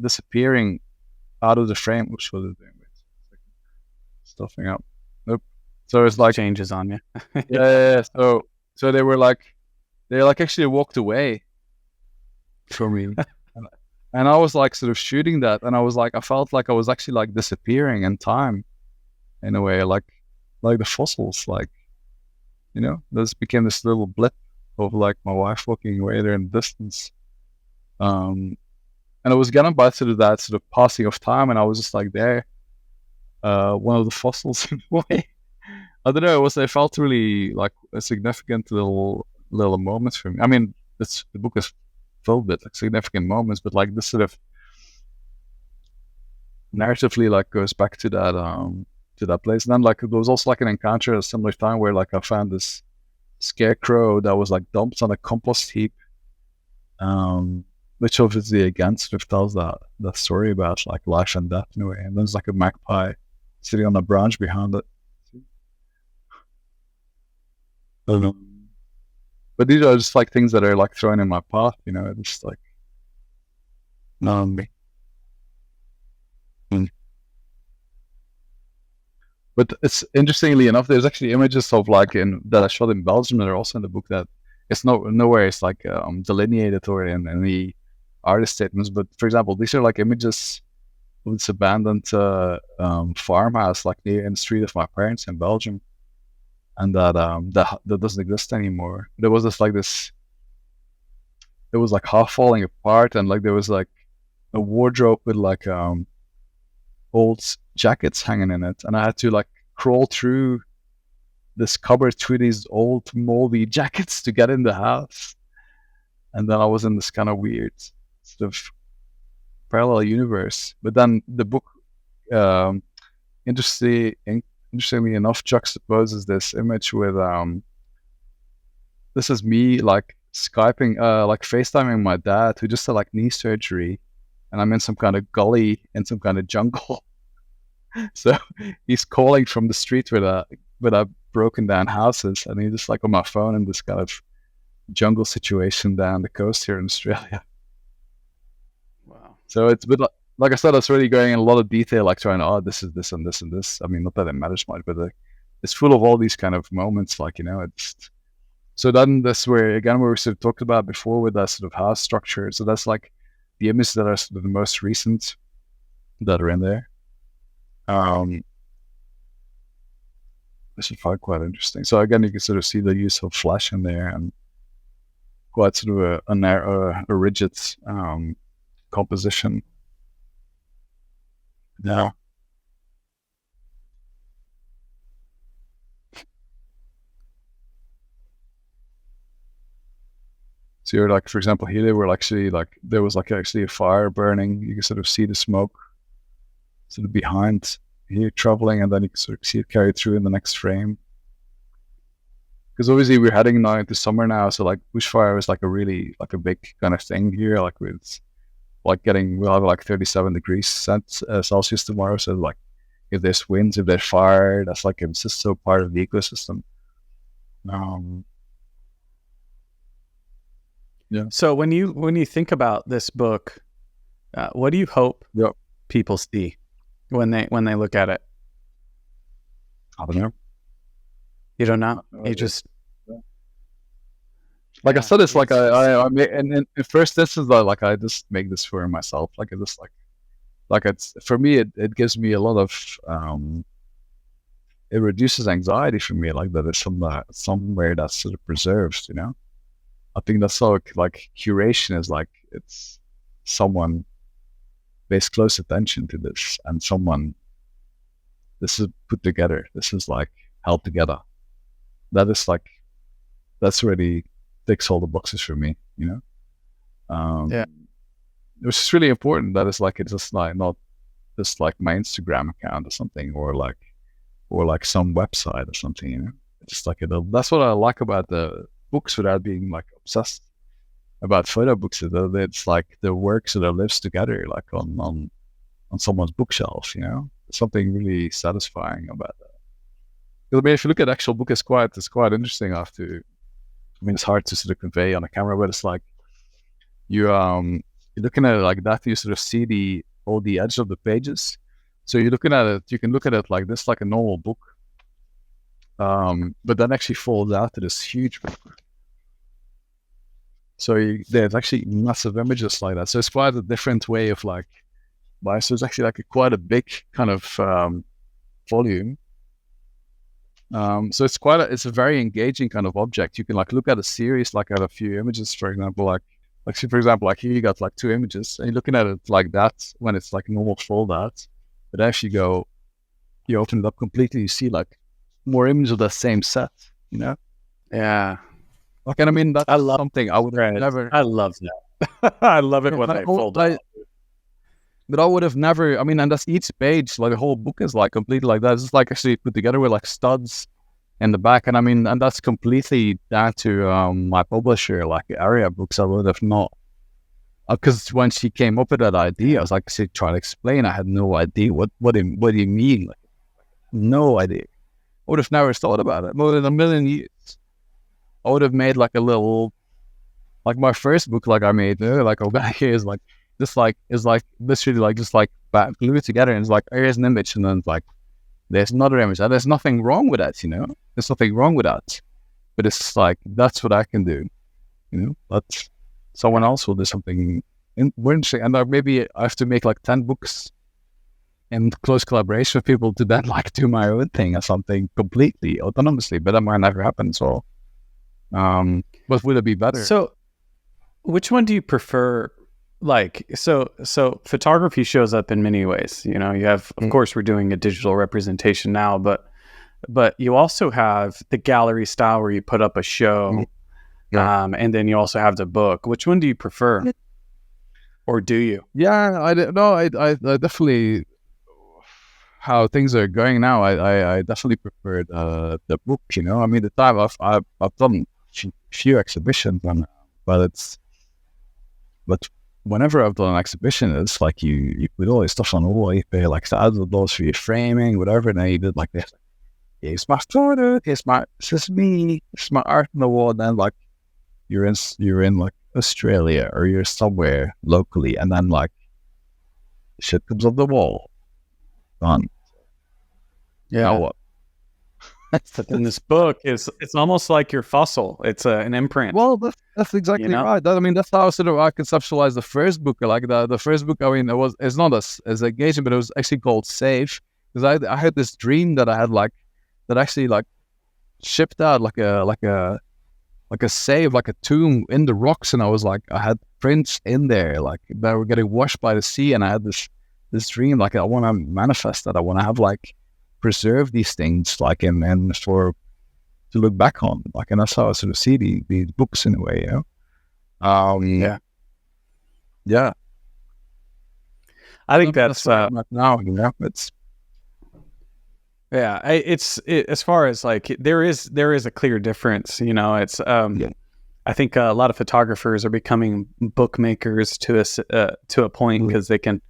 disappearing out of the frame. Which was the thing? Stuffing up. Nope. So it's like Changes on you. yeah. So they like actually walked away from me. And I was like sort of shooting that, and I was like, I felt like I was actually like disappearing in time, in a way, like the fossils, like you know, this became this little blip of like my wife walking away there in the distance. And I was getting by sort of that sort of passing of time, and I was just like there, one of the fossils in a way. I don't know. It felt really like a significant little moment for me. I mean, the book is filled with like significant moments, but like this sort of narratively like goes back to that place. And then like there was also like an encounter at a similar time where like I found this scarecrow that was like dumped on a compost heap, which obviously again sort of tells that story about like life and death in a way. And there's like a magpie sitting on a branch behind it. I don't know. But these are just like things that are like thrown in my path, you know, it's just like me. But it's interestingly enough, there's actually images of like in that I shot in Belgium that are also in the book that it's nowhere it's like delineated or in any artist statements. But for example, these are like images of this abandoned farmhouse like near in the street of my parents in Belgium, and that doesn't exist anymore. There was this it was like half falling apart, and like there was like a wardrobe with like old jackets hanging in it, and I had to like crawl through this cupboard through these old moldy jackets to get in the house. And then I was in this kind of weird sort of parallel universe. But then the book, um, interestingly enough, juxtaposes this image with this is me like Skyping, like FaceTiming my dad who just had like knee surgery, and I'm in some kind of gully in some kind of jungle. So he's calling from the street with a broken down houses, and he's just like on my phone in this kind of jungle situation down the coast here in Australia. Wow. So it's a bit like I said, it's really going in a lot of detail, like trying, oh, this is this and this and this. I mean, not that it matters much, but it's full of all these kind of moments, like, you know, it's. So then that's where, again, where we sort of talked about before with that sort of house structure. So that's like the images that are sort of the most recent that are in there. This is find quite interesting. So again, you can sort of see the use of flash in there, and quite sort of a rigid composition. Now, so you're like, for example, here they were actually like there was like actually a fire burning. You can sort of see the smoke sort of behind here traveling, and then you can sort of see it carried through in the next frame. Because obviously we're heading now into summer now, so like bushfire is like a really like a big kind of thing here. Like with like we'll have like 37 degrees Celsius tomorrow. So like if there's winds, if there's fire, that's like it's just so part of the ecosystem. Yeah. So when you think about this book, what do you hope Yep. people see when they look at it? I don't know. You don't know. No You idea. just Like I Yeah, said, it's like it's- I make, and in first instance, like I just make this for myself. Like I just like it's for me, it gives me a lot of it reduces anxiety for me. Like that is somewhere that's sort of preserved. You know, I think that's how like curation is like it's someone pays close attention to this, and someone this is put together. This is like held together. That is like that's really ticks all the boxes for me. You know. Yeah. Which is really important. That is like it's just like not just like my Instagram account or something, or like some website or something. You know, it's just like that's what I like about the books without being like obsessed about photo books. It's like the work sort of lives together, like on someone's bookshelf. You know, there's something really satisfying about that. 'Cause, I mean, if you look at the actual book, it's quite interesting. I mean, it's hard to sort of convey on a camera, but it's like you're looking at it like that, you sort of see all the edge of the pages. So you're looking at it, you can look at it like this, like a normal book, but then actually folds out to this huge book. So there's actually massive images like that. So it's quite a different way of like, so it's actually like quite a big kind of volume. So it's a very engaging kind of object. You can like look at a series, like at a few images, for example, like for example, like here you got like 2 images, and you're looking at it like that when it's like normal fold out. But as you open it up completely, you see like more images of that same set, you know? Yeah. Like, and I mean, that's I love something I would have never. I love that. I love it when but they fold out. But I would have never. I mean, and that's each page. Like the whole book is like completely like that. It's just like actually put together with like studs in the back, and I mean, and that's completely down to my publisher, like Aria Books. I would have not, because when she came up with that idea, I was like, she tried to explain. I had no idea what do you mean? Like, no idea. I would have never thought about it. More than a million years. I would have made like a little, like my first book, like I made, like back here is like just like is like literally like just like glued together, and it's like here's an image, and then it's like there's another image, and there's nothing wrong with that, there's nothing wrong with that, but it's like, that's what I can do, but someone else will do something more interesting, and maybe I have to make like 10 books in close collaboration with people to then like do my own thing or something completely autonomously, but that might never happen. So, but would it be better? So, which one do you prefer? Like, so photography shows up in many ways. You have, of course, we're doing a digital representation now, but you also have the gallery style where you put up a show, and then you also have the book. Which one do you prefer, or do you? Yeah, I don't know. I definitely, how things are going now, I definitely prefer the book. I mean, the time I've done few exhibitions, but whenever I've done an exhibition, it's like you put all this stuff on the wall, you pay like $1,000 for your framing, whatever, and then you did like this. Here's my photo. This is me. This is my art on the wall. And then like you're in like Australia, or you're somewhere locally, and then like shit comes on the wall. Done. Yeah. Now what? But in this book, it's almost like your fossil. It's an imprint. Well, that's exactly right. I mean, that's how I conceptualized the first book. Like the first book, I mean, it's not as engaging, but it was actually called Safe, because I had this dream that I had that actually like shipped out like a save, like a tomb in the rocks, and I had prints in there like that were getting washed by the sea, and I had this dream, like I want to manifest that. I want to have like preserve these things, like and for to look back on, like, and that's how I sort of see these books in a way, yeah. I think that's now, it's as far as like there is a clear difference, it's I think a lot of photographers are becoming bookmakers to a point, because they can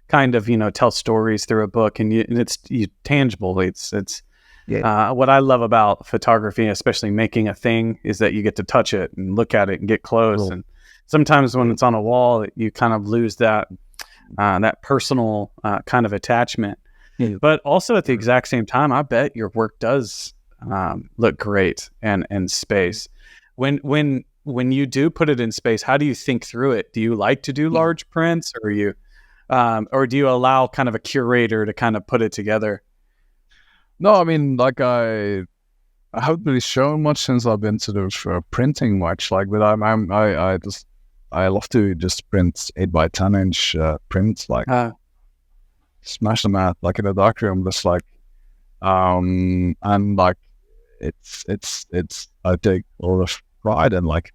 kind of tell stories through a book, and it's tangible. It's what I love about photography, especially making a thing, is that you get to touch it and look at it and get close. Cool. And sometimes when it's on a wall, you kind of lose that personal kind of attachment. Yeah. But also at the exact same time, I bet your work does look great and space. When you do put it in space, how do you think through it? Do you like to do large prints, or do you allow kind of a curator to kind of put it together? No, I mean, like I haven't really shown much since I've been sort of printing much. Like, but I love to just print 8x10 inch prints, like smash them out like in a darkroom, just like and like it's I take a lot of pride in like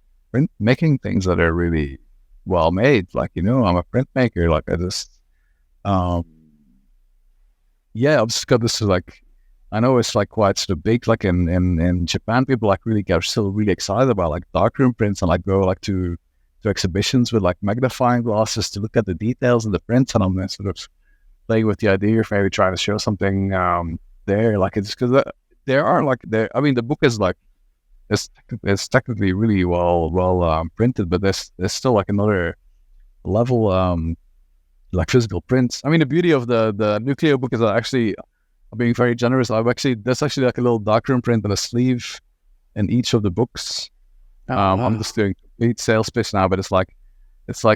making things that are really well made. Like, I'm a printmaker. Like I just I've just got this like, I know it's like quite sort of big, like in Japan, people like really get still really excited about like darkroom prints, and like go like to exhibitions with like magnifying glasses to look at the details in the prints, and I'm sort of playing with the idea of maybe trying to show something there. Like it's because there are like I mean, the book is like it's technically really well printed, but there's still like another level like physical prints. I mean, the beauty of the Nucleo book is that actually I'm being very generous. There's actually like a little darkroom print and a sleeve in each of the books. Wow. I'm just doing complete sales pitch now, but it's like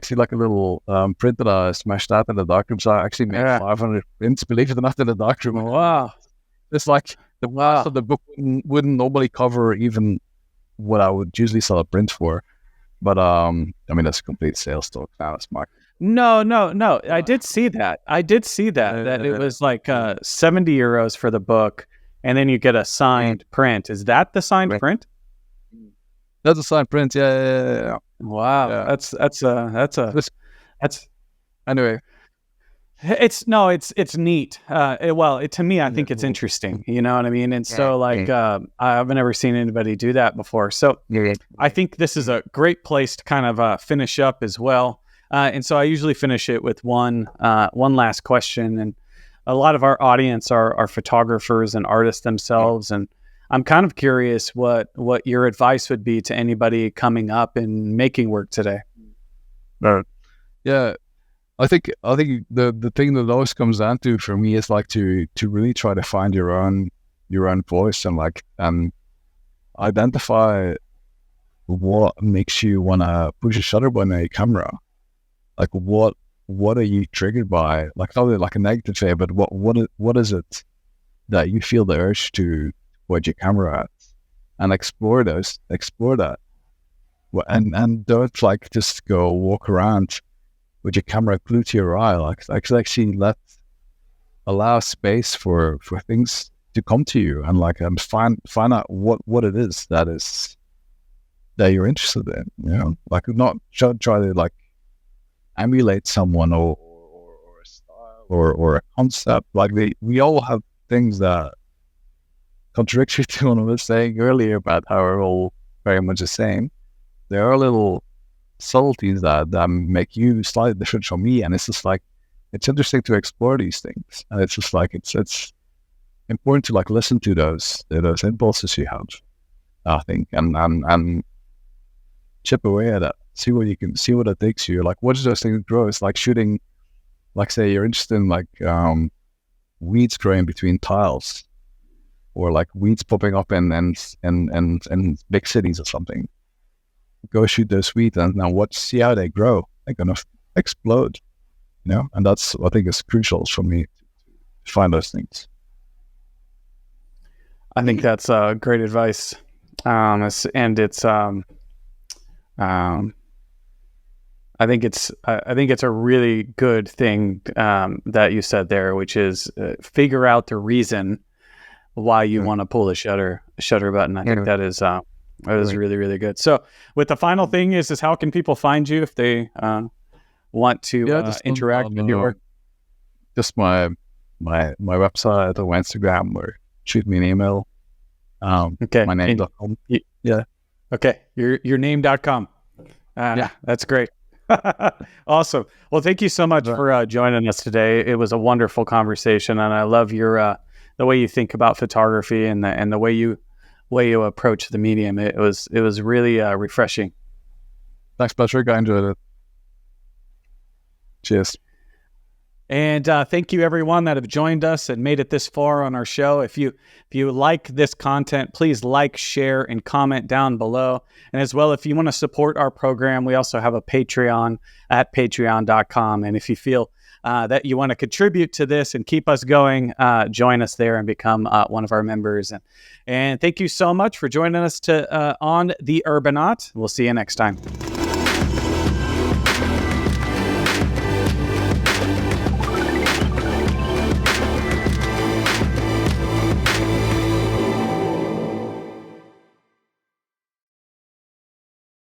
see like a little print that I smashed out in the darkroom. So I actually made 500 prints, believe it or not, in the darkroom. Wow. It's like the cost of the book wouldn't normally cover even what I would usually sell a print for. But I mean, that's a complete sales talk now. It's marketing. No. I did see that. That it was like 70 euros for the book, and then you get a signed print. Is that the signed print? That's a signed print. Yeah. Wow. Yeah. That's anyway. It's neat. To me, I think it's interesting. You know what I mean? And so like, I've never seen anybody do that before. So I think this is a great place to kind of finish up as well. And so I usually finish it with one last question. And a lot of our audience are photographers and artists themselves. And I'm kind of curious what your advice would be to anybody coming up and making work today. Yeah. the thing that always comes down to for me is like to really try to find your own voice and like identify what makes you want to push a shutter button on a camera. Like what are you triggered by? Like not like a negative way, but what is it that you feel the urge to point your camera at, and explore that. And don't like just go walk around with your camera glued to your eye. Like actually allow space for things to come to you, and like find out what it is that you're interested in. You know, like not try to like emulate someone or a style or a concept. Like we all have things that contradictory to what I was saying earlier about how we're all very much the same. There are little subtleties that make you slightly different from me, and it's just like it's interesting to explore these things, and it's just like it's important to like listen to those impulses you have, I think, and chip away at it, see what it takes you. Like what does those things grow? It's like shooting, like say you're interested in like weeds growing between tiles, or like weeds popping up in big cities or something. Go shoot those weeds and now see how they grow. They're gonna explode, you know. And that's I think is crucial for me to find those things. I think that's great advice, I think it's a really good thing that you said there, which is figure out the reason why you want to pull the shutter button. I think that is really, really good. So with the final thing is how can people find you if they want to interact with your work? Just my website or Instagram, or shoot me an email. Okay. My name.com. Yeah. Okay. Your name.com. Yeah. That's great. Awesome. Well, thank you so much for joining us today. It was a wonderful conversation, and I love your the way you think about photography and the way you approach the medium. It was really refreshing. Thanks, Patrick. I enjoyed it. Cheers. And thank you, everyone that have joined us and made it this far on our show. If you like this content, please like, share, and comment down below. And as well, if you want to support our program, we also have a Patreon at patreon.com. And if you feel that you want to contribute to this and keep us going, join us there and become one of our members. And thank you so much for joining us on The Urbanaut. We'll see you next time.